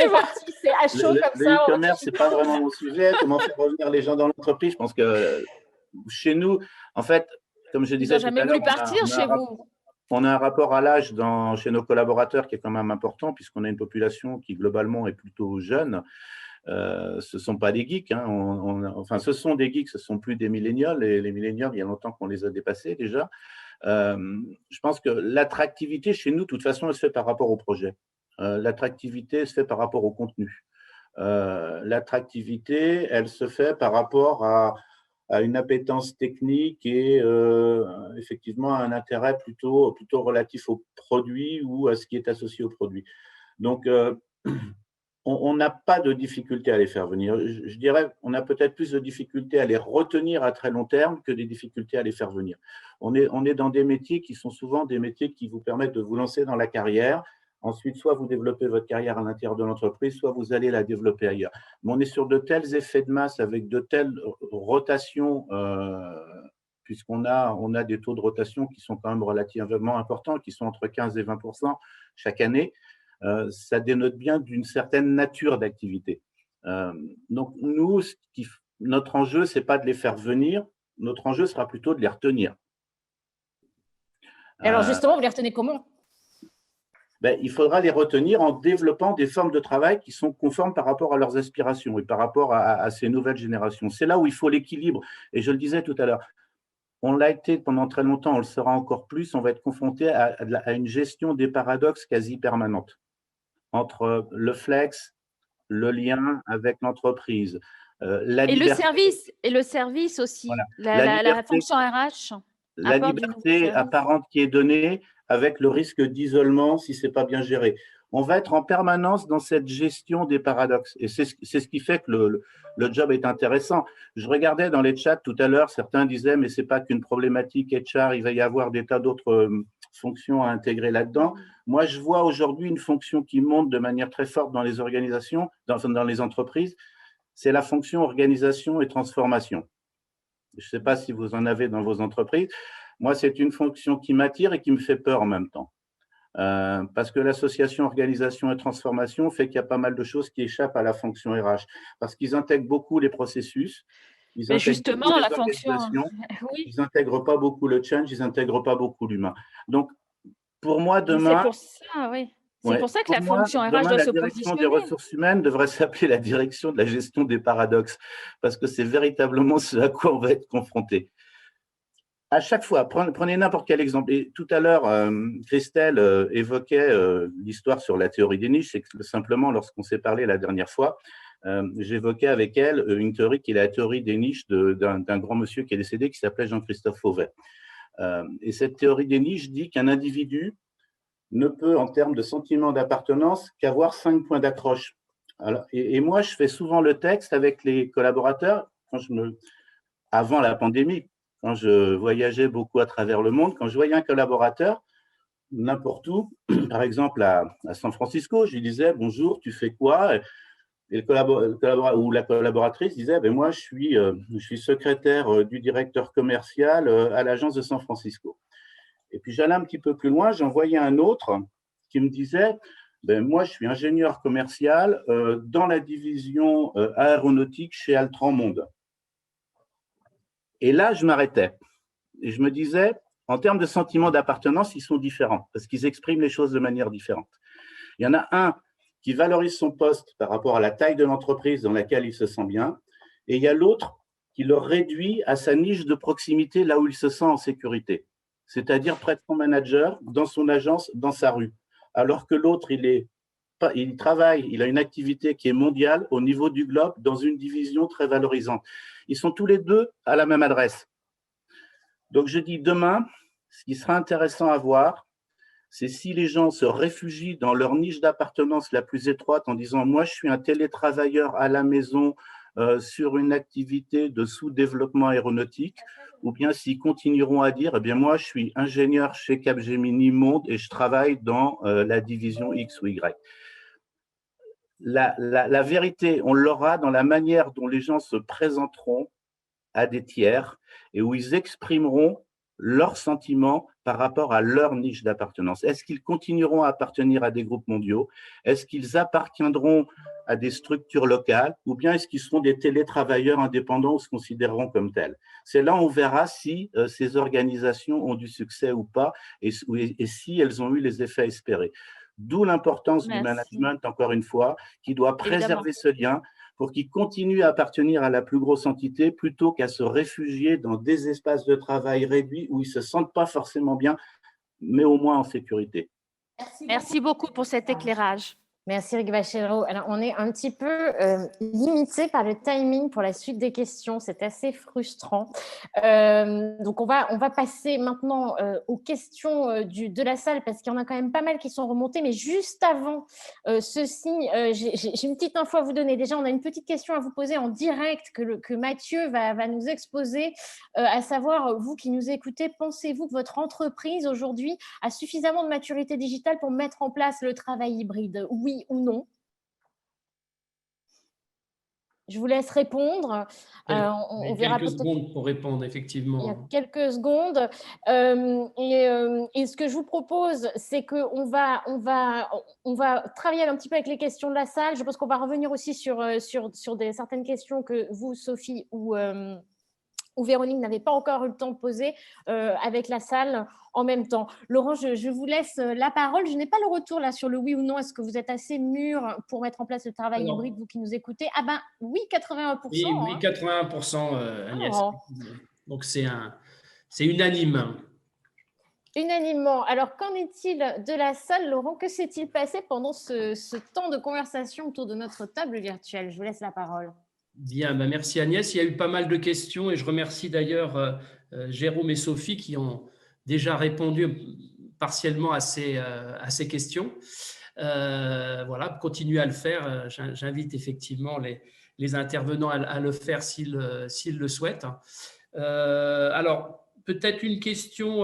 parti, c'est à chaud comme ça. Le e-commerce, ce n'est pas vraiment mon sujet. Comment faire revenir les gens dans l'entreprise? Je pense que chez nous, en fait, comme je disais tout à l'heure, voulu partir chez vous. On a un rapport à l'âge chez nos collaborateurs qui est quand même important, puisqu'on a une population qui, globalement, est plutôt jeune. Ce ne sont pas des geeks. Enfin, ce sont des geeks, ce ne sont plus des millénials. Et les millénials, il y a longtemps qu'on les a dépassés déjà. Je pense que l'attractivité chez nous, de toute façon, elle se fait par rapport au projet. L'attractivité se fait par rapport au contenu. L'attractivité, elle se fait par rapport à une appétence technique et effectivement à un intérêt plutôt relatif au produit ou à ce qui est associé au produit. Donc, on n'a pas de difficulté à les faire venir. Je dirais on a peut-être plus de difficultés à les retenir à très long terme que des difficultés à les faire venir. On est dans des métiers qui sont souvent des métiers qui vous permettent de vous lancer dans la carrière. Ensuite, soit vous développez votre carrière à l'intérieur de l'entreprise, soit vous allez la développer ailleurs. Mais on est sur de tels effets de masse avec de telles rotations, puisqu'on a des taux de rotation qui sont quand même relativement importants, qui sont entre 15 et 20% chaque année. Ça dénote bien d'une certaine nature d'activité. Donc, nous, notre enjeu, ce n'est pas de les faire venir, notre enjeu sera plutôt de les retenir. Alors, justement, vous les retenez comment ? Il faudra les retenir en développant des formes de travail qui sont conformes par rapport à leurs aspirations et par rapport à ces nouvelles générations. C'est là où il faut l'équilibre. Et je le disais tout à l'heure, on l'a été pendant très longtemps, on le sera encore plus, on va être confronté à une gestion des paradoxes quasi permanente entre le flex, le lien avec l'entreprise, la liberté. Et le service aussi, voilà. la fonction RH. La liberté apparente qui est donnée avec le risque d'isolement si ce n'est pas bien géré. On va être en permanence dans cette gestion des paradoxes. Et c'est ce qui fait que le job est intéressant. Je regardais dans les chats tout à l'heure, certains disaient, mais ce n'est pas qu'une problématique HR, il va y avoir des tas d'autres fonctions à intégrer là-dedans. Moi, je vois aujourd'hui une fonction qui monte de manière très forte dans les organisations, dans les entreprises, c'est la fonction organisation et transformation. Je ne sais pas si vous en avez dans vos entreprises. Moi, c'est une fonction qui m'attire et qui me fait peur en même temps. Parce que l'association organisation et transformation fait qu'il y a pas mal de choses qui échappent à la fonction RH. Parce qu'ils intègrent beaucoup les processus. Mais justement, la fonction… Oui. Ils n'intègrent pas beaucoup le change, ils n'intègrent pas beaucoup l'humain. Donc, pour moi, demain… C'est pour ça, oui. C'est pour ça que la fonction RH doit se positionner. La direction des ressources humaines devrait s'appeler la direction de la gestion des paradoxes, parce que c'est véritablement ce à quoi on va être confronté. À chaque fois, prenez n'importe quel exemple. Et tout à l'heure, Christelle évoquait l'histoire sur la théorie des niches. C'est que simplement, lorsqu'on s'est parlé la dernière fois, j'évoquais avec elle une théorie qui est la théorie des niches d'un grand monsieur qui est décédé, qui s'appelait Jean-Christophe Fauvet. Et cette théorie des niches dit qu'un individu ne peut, en termes de sentiment d'appartenance, qu'avoir 5 points d'accroche. Et moi, je fais souvent le texte avec les collaborateurs, avant la pandémie, quand je voyageais beaucoup à travers le monde, quand je voyais un collaborateur, n'importe où, par exemple à San Francisco, je lui disais « Bonjour, tu fais quoi ?» Et la collaboratrice disait « Moi, je suis secrétaire du directeur commercial à l'agence de San Francisco. » Et puis, j'allais un petit peu plus loin, j'en voyais un autre qui me disait « Moi, je suis ingénieur commercial dans la division aéronautique chez Altran Monde. » Et là, je m'arrêtais. Et je me disais, en termes de sentiment d'appartenance, ils sont différents parce qu'ils expriment les choses de manière différente. Il y en a un qui valorise son poste par rapport à la taille de l'entreprise dans laquelle il se sent bien, et il y a l'autre qui le réduit à sa niche de proximité là où il se sent en sécurité, c'est-à-dire près de son manager, dans son agence, dans sa rue, alors que l'autre, il travaille, il a une activité qui est mondiale au niveau du globe dans une division très valorisante. Ils sont tous les deux à la même adresse. Donc, je dis demain, ce qui sera intéressant à voir, c'est si les gens se réfugient dans leur niche d'appartenance la plus étroite en disant « Moi, je suis un télétravailleur à la maison sur une activité de sous-développement aéronautique », ou bien s'ils continueront à dire « Moi, je suis ingénieur chez Capgemini Monde et je travaille dans la division X ou Y ». La vérité, on l'aura dans la manière dont les gens se présenteront à des tiers et où ils exprimeront leurs sentiments par rapport à leur niche d'appartenance. Est-ce qu'ils continueront à appartenir à des groupes mondiaux? Est-ce qu'ils appartiendront à des structures locales? Ou bien est-ce qu'ils seront des télétravailleurs indépendants ou se considéreront comme tels? C'est là où on verra si ces organisations ont du succès ou pas et si elles ont eu les effets espérés. D'où l'importance du management, encore une fois, qui doit préserver ce lien pour qu'ils continuent à appartenir à la plus grosse entité plutôt qu'à se réfugier dans des espaces de travail réduits où ils ne se sentent pas forcément bien, mais au moins en sécurité. Merci beaucoup pour cet éclairage. Merci Eric Bachero. Alors, on est un petit peu limité par le timing pour la suite des questions. C'est assez frustrant. Donc, on va passer maintenant aux questions de la salle parce qu'il y en a quand même pas mal qui sont remontées. Mais juste avant ceci, j'ai une petite info à vous donner. Déjà, on a une petite question à vous poser en direct que Mathieu va nous exposer, à savoir, vous qui nous écoutez, pensez-vous que votre entreprise aujourd'hui a suffisamment de maturité digitale pour mettre en place le travail hybride? Oui ou non? Je vous laisse répondre. On verra quelques secondes pour répondre, effectivement. Il y a quelques secondes. Et ce que je vous propose, c'est qu'on va travailler un petit peu avec les questions de la salle. Je pense qu'on va revenir aussi sur certaines questions que vous, Sophie, ou Véronique n'avait pas encore eu le temps de poser avec la salle en même temps. Laurent, je vous laisse la parole. Je n'ai pas le retour là sur le oui ou non. Est-ce que vous êtes assez mûr pour mettre en place le travail hybride, vous qui nous écoutez? Ah ben oui, 81%. Oui, 81%, Agnès. Oh. Donc c'est unanime. Unanimement. Alors, qu'en est-il de la salle, Laurent? Que s'est-il passé pendant ce temps de conversation autour de notre table virtuelle? Je vous laisse la parole. Bien, ben merci Agnès. Il y a eu pas mal de questions et je remercie d'ailleurs Jérôme et Sophie qui ont déjà répondu partiellement à ces questions. Voilà, continuez à le faire. J'invite effectivement les intervenants à le faire s'ils le souhaitent. Alors, peut-être une question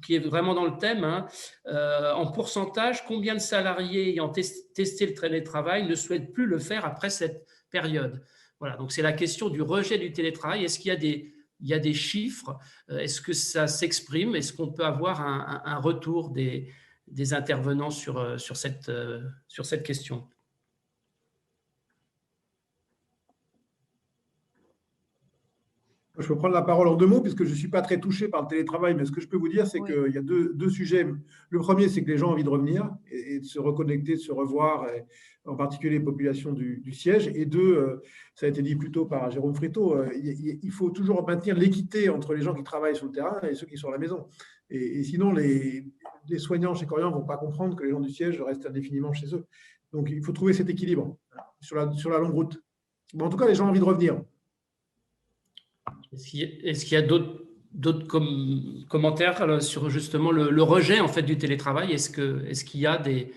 qui est vraiment dans le thème. En pourcentage, combien de salariés ayant testé le télétravail ne souhaitent plus le faire après cette période? Voilà, donc c'est la question du rejet du télétravail. Est-ce qu'il y a des chiffres? Est-ce que ça s'exprime? Est-ce qu'on peut avoir un retour des intervenants sur cette question? Je peux prendre la parole en deux mots, puisque je ne suis pas très touché par le télétravail, mais ce que je peux vous dire, c'est qu'il y a deux sujets. Le premier, c'est que les gens ont envie de revenir et de se reconnecter, de se revoir, en particulier les populations du siège. Et deux, ça a été dit plus tôt par Jérôme Frito, il faut toujours maintenir l'équité entre les gens qui travaillent sur le terrain et ceux qui sont à la maison. Et sinon, les soignants chez Korian ne vont pas comprendre que les gens du siège restent indéfiniment chez eux. Donc, il faut trouver cet équilibre sur la longue route. Bon, en tout cas, les gens ont envie de revenir. Est-ce qu'il y a d'autres commentaires sur justement le rejet en fait du télétravail? Est-ce qu'il y a des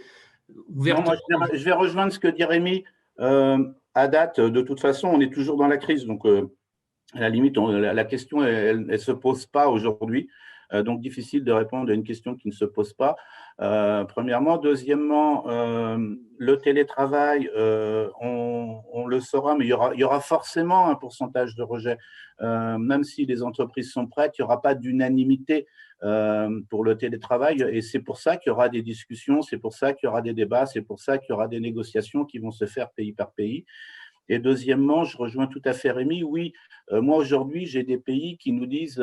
ouvertures? Non, moi, je vais rejoindre ce que dit Rémi. À date, de toute façon, on est toujours dans la crise. Donc, à la limite, la question, elle ne se pose pas aujourd'hui. Donc, difficile de répondre à une question qui ne se pose pas. Premièrement. Deuxièmement, le télétravail, on le saura, mais il y aura forcément un pourcentage de rejet. Même si les entreprises sont prêtes, il n'y aura pas d'unanimité pour le télétravail. Et c'est pour ça qu'il y aura des discussions, c'est pour ça qu'il y aura des débats, c'est pour ça qu'il y aura des négociations qui vont se faire pays par pays. Et deuxièmement, je rejoins tout à fait Rémi. Oui, moi aujourd'hui, j'ai des pays qui nous disent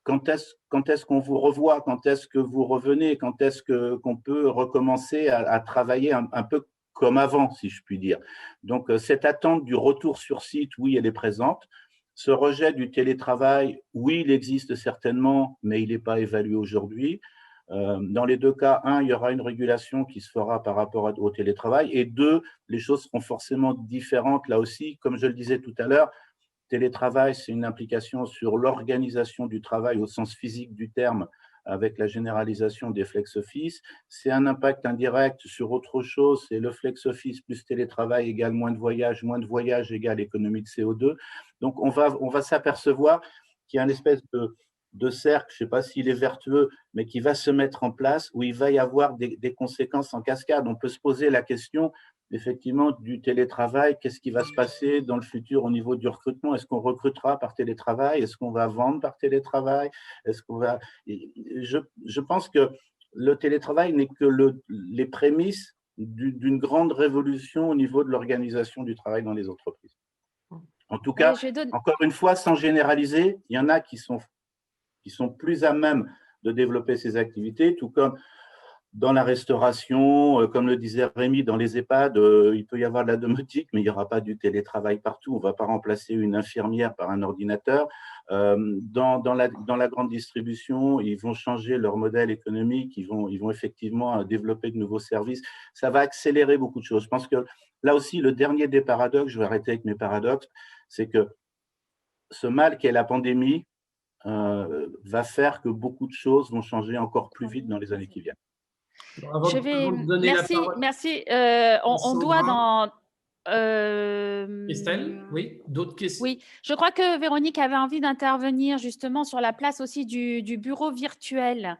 quand est-ce qu'on vous revoit, quand est-ce que vous revenez, quand est-ce qu'on peut recommencer à travailler un peu comme avant, si je puis dire. Donc, cette attente du retour sur site, oui, elle est présente. Ce rejet du télétravail, oui, il existe certainement, mais il n'est pas évalué aujourd'hui. Dans les deux cas, un, il y aura une régulation qui se fera par rapport au télétravail, et deux, les choses seront forcément différentes là aussi. Comme je le disais tout à l'heure, télétravail, c'est une implication sur l'organisation du travail au sens physique du terme, avec la généralisation des flex-office. C'est un impact indirect sur autre chose, c'est le flex-office plus télétravail égale moins de voyage égale économie de CO2. Donc, on va s'apercevoir qu'il y a une espèce de cercle, je ne sais pas s'il est vertueux, mais qui va se mettre en place où il va y avoir des conséquences en cascade. On peut se poser la question effectivement du télétravail, qu'est-ce qui va se passer dans le futur au niveau du recrutement? Est-ce qu'on recrutera par télétravail? Est-ce qu'on va vendre par télétravail? Est-ce qu'on va… Je pense que le télétravail n'est que les prémices d'une grande révolution au niveau de l'organisation du travail dans les entreprises. En tout cas, encore une fois, sans généraliser, il y en a qui sont plus à même de développer ces activités, tout comme dans la restauration, comme le disait Rémi, dans les EHPAD, il peut y avoir de la domotique, mais il n'y aura pas du télétravail partout. On ne va pas remplacer une infirmière par un ordinateur. Dans la grande distribution, ils vont changer leur modèle économique, ils vont effectivement développer de nouveaux services. Ça va accélérer beaucoup de choses. Je pense que là aussi, le dernier des paradoxes, je vais arrêter avec mes paradoxes, c'est que ce mal qu'est la pandémie va faire que beaucoup de choses vont changer encore plus vite dans les années qui viennent. Je vais… Merci. On doit dans… Estelle, oui, d'autres questions? Oui, je crois que Véronique avait envie d'intervenir justement sur la place aussi du bureau virtuel.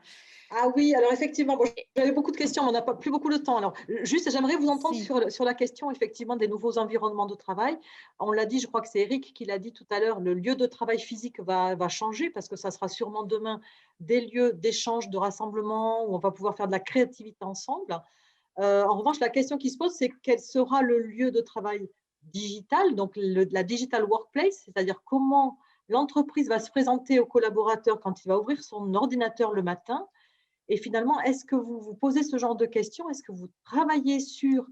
Ah oui, alors effectivement, bon, j'avais beaucoup de questions, mais on n'a pas plus beaucoup de temps. Alors, juste, j'aimerais vous entendre sur la question effectivement des nouveaux environnements de travail. On l'a dit, je crois que c'est Eric qui l'a dit tout à l'heure, le lieu de travail physique va changer parce que ça sera sûrement demain des lieux d'échange, de rassemblement où on va pouvoir faire de la créativité ensemble. En revanche, la question qui se pose, c'est quel sera le lieu de travail digital, donc la digital workplace, c'est-à-dire comment l'entreprise va se présenter aux collaborateurs quand il va ouvrir son ordinateur le matin. Et finalement, est-ce que vous vous posez ce genre de questions? Est-ce que vous travaillez sur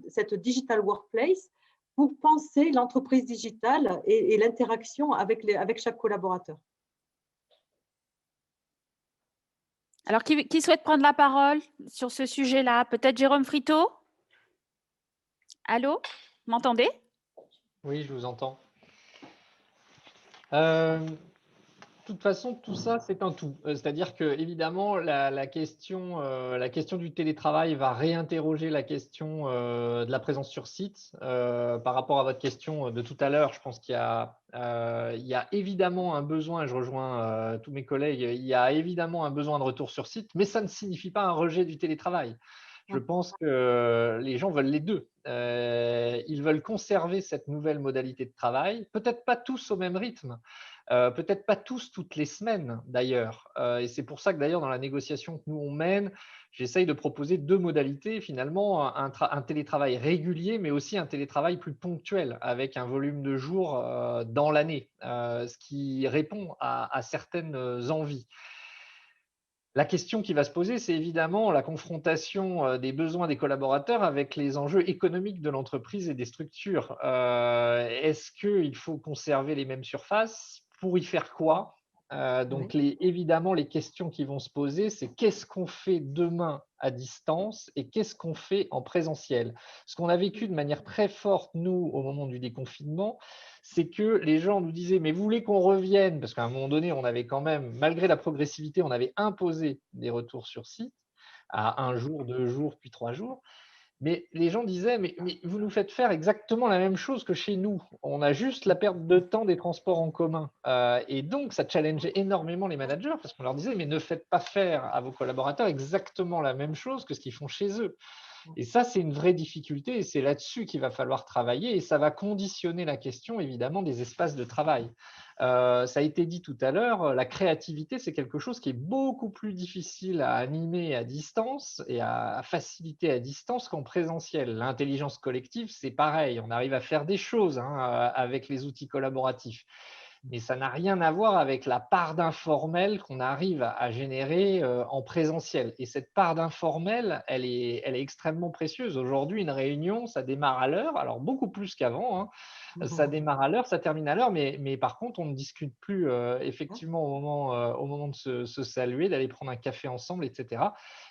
cette digital workplace pour penser l'entreprise digitale et l'interaction avec chaque collaborateur? Alors, qui souhaite prendre la parole sur ce sujet-là? Peut-être Jérôme Friteau? Allô? M'entendez? Oui, je vous entends. De toute façon, tout ça, c'est un tout. C'est-à-dire que, évidemment, la question du télétravail va réinterroger la question de la présence sur site. Par rapport à votre question de tout à l'heure, je pense qu'il y a évidemment un besoin, et je rejoins tous mes collègues, il y a évidemment un besoin de retour sur site, mais ça ne signifie pas un rejet du télétravail. Je pense que les gens veulent les deux. Ils veulent conserver cette nouvelle modalité de travail, peut-être pas tous au même rythme. Peut-être pas tous toutes les semaines d'ailleurs. Et c'est pour ça que d'ailleurs dans la négociation que nous on mène, j'essaye de proposer deux modalités finalement, un télétravail régulier, mais aussi un télétravail plus ponctuel avec un volume de jours dans l'année, ce qui répond à certaines envies. La question qui va se poser, c'est évidemment la confrontation des besoins des collaborateurs avec les enjeux économiques de l'entreprise et des structures. Est-ce qu'il faut conserver les mêmes surfaces? Pour y faire quoi? Donc, évidemment, les questions qui vont se poser, c'est qu'est-ce qu'on fait demain à distance et qu'est-ce qu'on fait en présentiel? Ce qu'on a vécu de manière très forte, nous, au moment du déconfinement, c'est que les gens nous disaient « mais vous voulez qu'on revienne ?» Parce qu'à un moment donné, on avait quand même, malgré la progressivité, on avait imposé des retours sur site à 1 jour, 2 jours, puis 3 jours. Mais les gens disaient, mais vous nous faites faire exactement la même chose que chez nous. On a juste la perte de temps des transports en commun. Et donc, ça challengeait énormément les managers parce qu'on leur disait, mais ne faites pas faire à vos collaborateurs exactement la même chose que ce qu'ils font chez eux. Et ça, c'est une vraie difficulté et c'est là-dessus qu'il va falloir travailler et ça va conditionner la question, évidemment, des espaces de travail. Ça a été dit tout à l'heure, la créativité, c'est quelque chose qui est beaucoup plus difficile à animer à distance et à faciliter à distance qu'en présentiel. L'intelligence collective, c'est pareil, on arrive à faire des choses avec les outils collaboratifs. Mais ça n'a rien à voir avec la part d'informel qu'on arrive à générer en présentiel. Et cette part d'informel, elle est extrêmement précieuse. Aujourd'hui, une réunion, ça démarre à l'heure, alors beaucoup plus qu'avant. Ça démarre à l'heure, ça termine à l'heure, mais par contre, on ne discute plus effectivement au moment de se saluer, d'aller prendre un café ensemble, etc.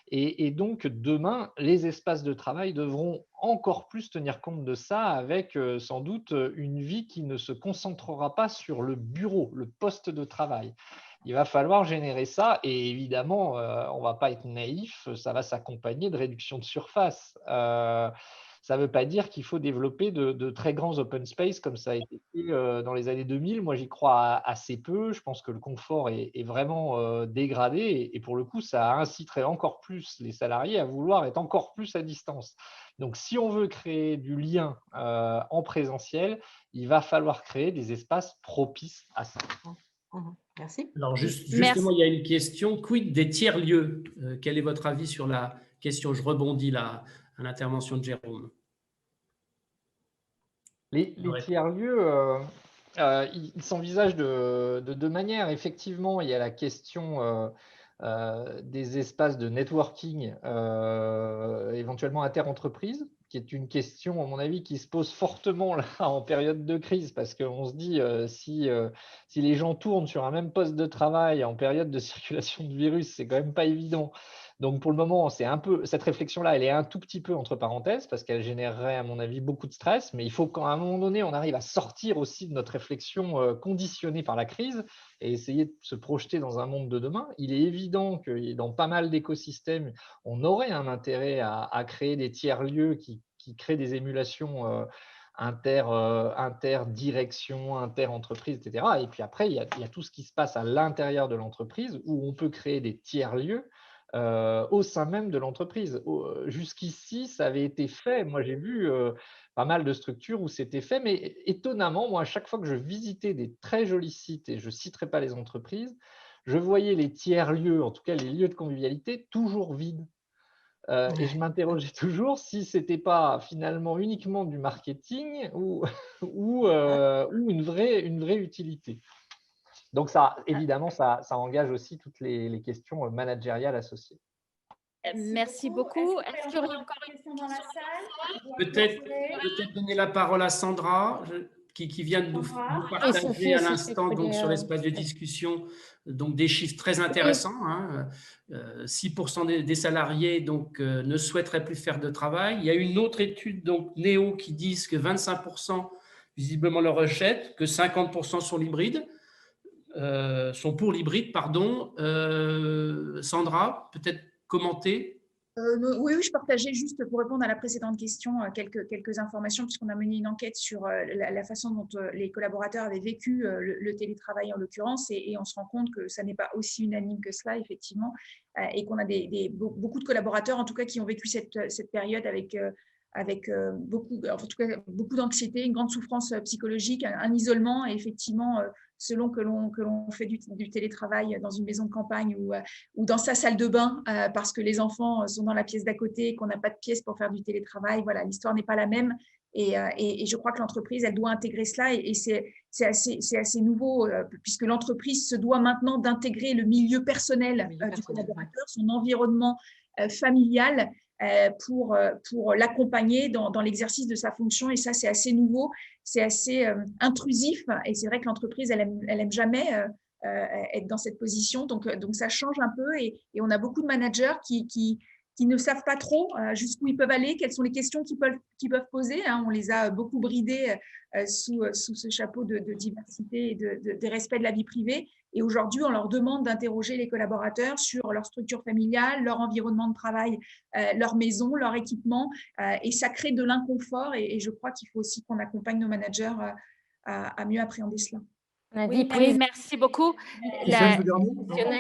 Et donc, demain, les espaces de travail devront encore plus tenir compte de ça avec sans doute une vie qui ne se concentrera pas sur le bureau, le poste de travail. Il va falloir générer ça et évidemment, on ne va pas être naïf, ça va s'accompagner de réduction de surface. Ça ne veut pas dire qu'il faut développer de très grands open space comme ça a été fait dans les années 2000. Moi, j'y crois assez peu. Je pense que le confort est vraiment dégradé et pour le coup, ça inciterait encore plus les salariés à vouloir être encore plus à distance. Donc, si on veut créer du lien en présentiel, il va falloir créer des espaces propices à ça. Merci. Alors, justement, il y a une question. Quid des tiers-lieux? Quel est votre avis sur la question? Je rebondis là à l'intervention de Jérôme. Les tiers-lieux, ils s'envisagent de deux manières. Effectivement, il y a la question des espaces de networking éventuellement inter-entreprises, qui est une question, à mon avis, qui se pose fortement là, en période de crise, parce qu'on se dit si les gens tournent sur un même poste de travail en période de circulation de virus, c'est quand même pas évident. Donc pour le moment, c'est un peu cette réflexion-là, elle est un tout petit peu entre parenthèses parce qu'elle générerait, à mon avis, beaucoup de stress. Mais il faut qu'à un moment donné, on arrive à sortir aussi de notre réflexion conditionnée par la crise et essayer de se projeter dans un monde de demain. Il est évident que dans pas mal d'écosystèmes, on aurait un intérêt à créer des tiers-lieux qui créent des émulations inter-direction, inter-entreprise, etc. Et puis après, il y a tout ce qui se passe à l'intérieur de l'entreprise où on peut créer des tiers-lieux au sein même de l'entreprise. Jusqu'ici, ça avait été fait. Moi, j'ai vu pas mal de structures où c'était fait, mais étonnamment, moi, à chaque fois que je visitais des très jolis sites, et je ne citerai pas les entreprises, je voyais les tiers-lieux, en tout cas les lieux de convivialité, toujours vides. Et je m'interrogeais toujours si ce n'était pas finalement uniquement du marketing ou une vraie utilité. Donc, ça, évidemment, ça engage aussi toutes les questions managériales associées. Merci beaucoup. Est-ce qu'il y aurait encore une question dans la salle? Peut-être donner la parole à Sandra, qui vient de nous partager à l'instant sur l'espace de discussion donc des chiffres très intéressants. 6% des salariés ne souhaiteraient plus faire de travail. Il y a une autre étude, Néo, qui dit que 25% visiblement le rejettent, que 50% sont hybrides. Sont pour l'hybride, pardon. Sandra, peut-être commenter. Oui, je partageais juste pour répondre à la précédente question quelques informations, puisqu'on a mené une enquête sur la façon dont les collaborateurs avaient vécu le télétravail en l'occurrence, et on se rend compte que ça n'est pas aussi unanime que cela, effectivement, et qu'on a beaucoup de collaborateurs, en tout cas, qui ont vécu cette période avec beaucoup d'anxiété, une grande souffrance psychologique, un isolement, et effectivement, selon que l'on fait du télétravail dans une maison de campagne ou dans sa salle de bain, parce que les enfants sont dans la pièce d'à côté et qu'on n'a pas de pièce pour faire du télétravail, voilà, l'histoire n'est pas la même. Et je crois que l'entreprise, elle doit intégrer cela, et c'est assez nouveau, puisque l'entreprise se doit maintenant d'intégrer le milieu personnel du collaborateur, son environnement familial, pour l'accompagner dans l'exercice de sa fonction. Et ça, c'est assez nouveau, c'est assez intrusif, et c'est vrai que l'entreprise, elle aime jamais être dans cette position, donc ça change un peu, et on a beaucoup de managers qui ne savent pas trop jusqu'où ils peuvent aller, quelles sont les questions qu'ils peuvent poser. On les a beaucoup bridés sous ce chapeau de diversité et de respect de la vie privée. Et aujourd'hui, on leur demande d'interroger les collaborateurs sur leur structure familiale, leur environnement de travail, leur maison, leur équipement. Et ça crée de l'inconfort. Et je crois qu'il faut aussi qu'on accompagne nos managers à mieux appréhender cela. Oui, merci beaucoup.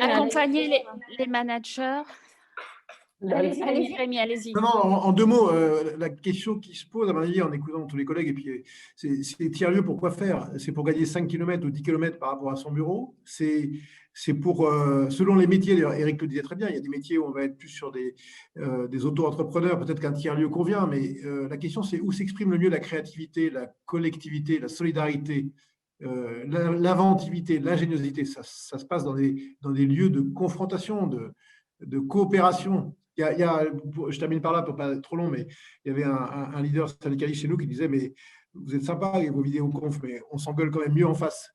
Accompagner les managers. Allez-y. Non, en deux mots, la question qui se pose, à mon avis, en écoutant tous les collègues, et puis c'est tiers-lieux, pourquoi faire? C'est pour gagner 5 km ou 10 km par rapport à son bureau. C'est pour, selon les métiers, Eric le disait très bien, il y a des métiers où on va être plus sur des auto-entrepreneurs, peut-être qu'un tiers-lieu convient, mais la question, c'est où s'exprime le mieux la créativité, la collectivité, la solidarité, l'inventivité, l'ingéniosité. Ça se passe dans des lieux de confrontation, de coopération. Je termine par là pour pas être trop long, mais il y avait un leader syndicaliste chez nous qui disait, mais vous êtes sympa avec vos vidéoconf, mais on s'engueule quand même mieux en face.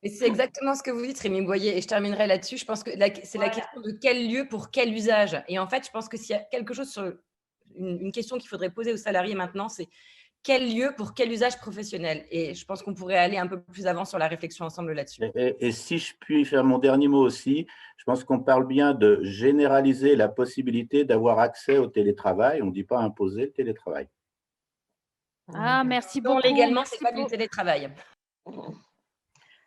Et c'est exactement ce que vous dites, Rémi Boyer, et je terminerai là-dessus. Je pense que c'est la question de quel lieu pour quel usage. Et en fait, je pense que s'il y a quelque chose sur une question qu'il faudrait poser aux salariés maintenant, c'est quel lieu pour quel usage professionnel. Et je pense qu'on pourrait aller un peu plus avant sur la réflexion ensemble là-dessus. Et si je puis faire mon dernier mot aussi, je pense qu'on parle bien de généraliser la possibilité d'avoir accès au télétravail. On ne dit pas imposer le télétravail. Merci beaucoup. Légalement, ce n'est pas du télétravail.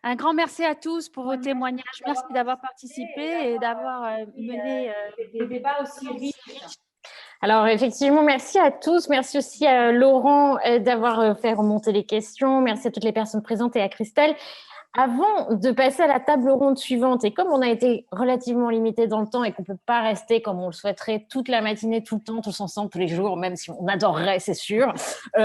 Un grand merci à tous pour vos témoignages. Merci d'avoir participé et d'avoir mené des débats aussi riches. Alors, effectivement, merci à tous. Merci aussi à Laurent d'avoir fait remonter les questions. Merci à toutes les personnes présentes et à Christelle. Avant de passer à la table ronde suivante, et comme on a été relativement limité dans le temps et qu'on ne peut pas rester comme on le souhaiterait toute la matinée, tout le temps, tous ensemble, tous les jours, même si on adorerait, c'est sûr,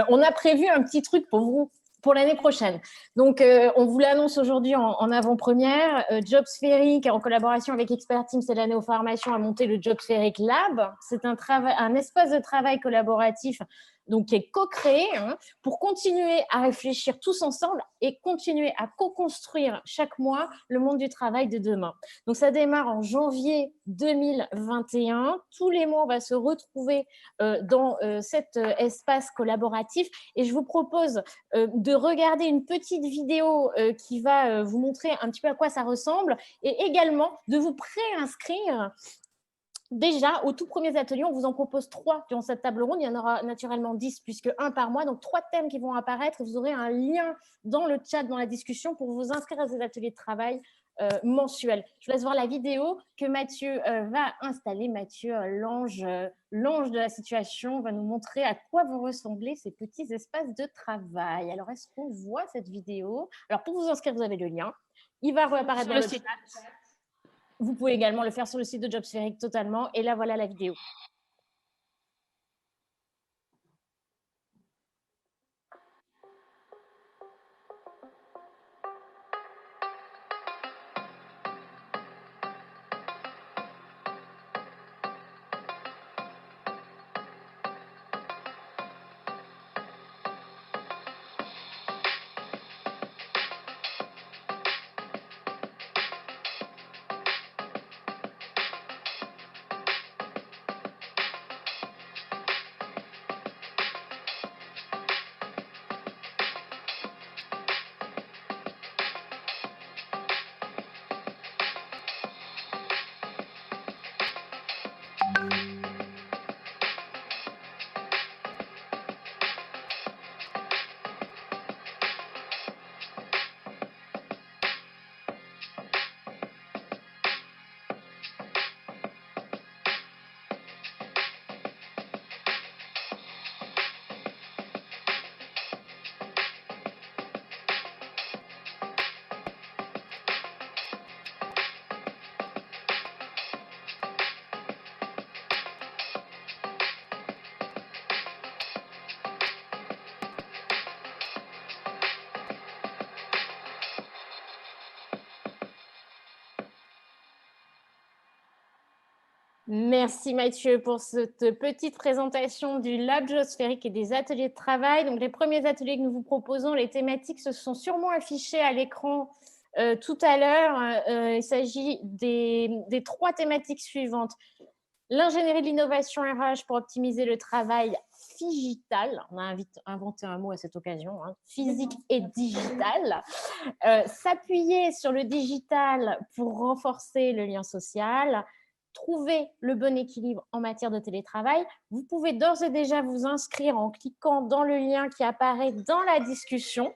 on a prévu un petit truc pour vous pour l'année prochaine. Donc, on vous l'annonce aujourd'hui en avant-première. Jobspheric, en collaboration avec Expert Teams et la Néo-Formation, a monté le Jobspheric Lab. C'est un espace de travail collaboratif donc, qui est co-créé pour continuer à réfléchir tous ensemble et continuer à co-construire chaque mois le monde du travail de demain. Donc, ça démarre en janvier 2021. Tous les mois, on va se retrouver dans cet espace collaboratif et je vous propose de regarder une petite vidéo qui va vous montrer un petit peu à quoi ça ressemble et également de vous préinscrire. Déjà, aux tout premiers ateliers, on vous en propose 3 durant cette table ronde. Il y en aura naturellement 10 puisque 1 par mois. Donc, 3 thèmes qui vont apparaître. Vous aurez un lien dans le chat, dans la discussion pour vous inscrire à ces ateliers de travail mensuels. Je vous laisse voir la vidéo que Mathieu va installer. Mathieu, l'ange de la situation, va nous montrer à quoi vont ressembler ces petits espaces de travail. Alors, est-ce qu'on voit cette vidéo? Alors, pour vous inscrire, vous avez le lien. Il va réapparaître dans le chat. Vous pouvez également le faire sur le site de Jobspheric totalement. Et là, voilà la vidéo. Merci Mathieu pour cette petite présentation du Lab Jobspheric et des ateliers de travail. Donc, les premiers ateliers que nous vous proposons, les thématiques se sont sûrement affichées à l'écran tout à l'heure. Il s'agit des 3 thématiques suivantes. L'ingénierie de l'innovation RH pour optimiser le travail digital. On a inventé un mot à cette occasion, physique et digital. S'appuyer sur le digital pour renforcer le lien social. Trouver le bon équilibre en matière de télétravail. Vous pouvez d'ores et déjà vous inscrire en cliquant dans le lien qui apparaît dans la discussion.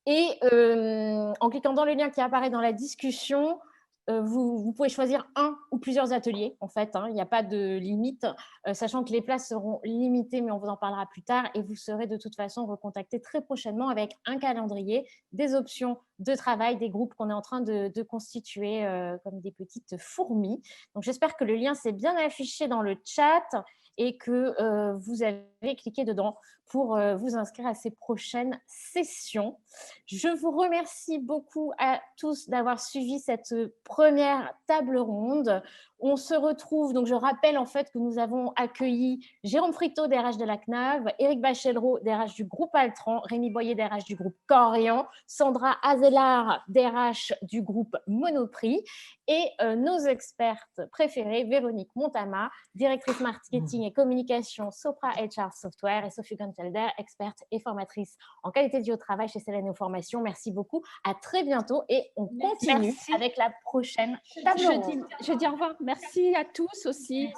Et en cliquant dans le lien qui apparaît dans la discussion, vous pouvez choisir un ou plusieurs ateliers, en fait, il n'y a pas de limite, sachant que les places seront limitées, mais on vous en parlera plus tard, et vous serez de toute façon recontacté très prochainement avec un calendrier, des options de travail, des groupes qu'on est en train de constituer comme des petites fourmis. Donc, j'espère que le lien s'est bien affiché dans le chat et que vous avez cliqué dedans pour vous inscrire à ces prochaines sessions. Je vous remercie beaucoup à tous d'avoir suivi cette première table ronde. On se retrouve, donc je rappelle en fait que nous avons accueilli Jérôme Frictot, DRH de la CNAV, Éric Bachellereau, DRH du groupe Altran, Rémi Boyer, DRH du groupe Corian, Sandra Azelard, DRH du groupe Monoprix, et nos expertes préférées, Véronique Montama, directrice marketing et communication Sopra HR Software, et Sophie Gonfelder, experte et formatrice en qualité de vie au travail chez Céla Néo-Formation. Merci beaucoup, à très bientôt et on continue avec la prochaine table ronde. Je dis au revoir. Merci à tous aussi.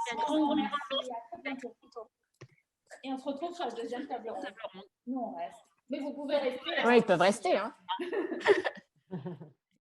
Et on se retrouve sur la deuxième table ronde. Nous, on reste. Mais vous pouvez rester. Oui, ils peuvent rester.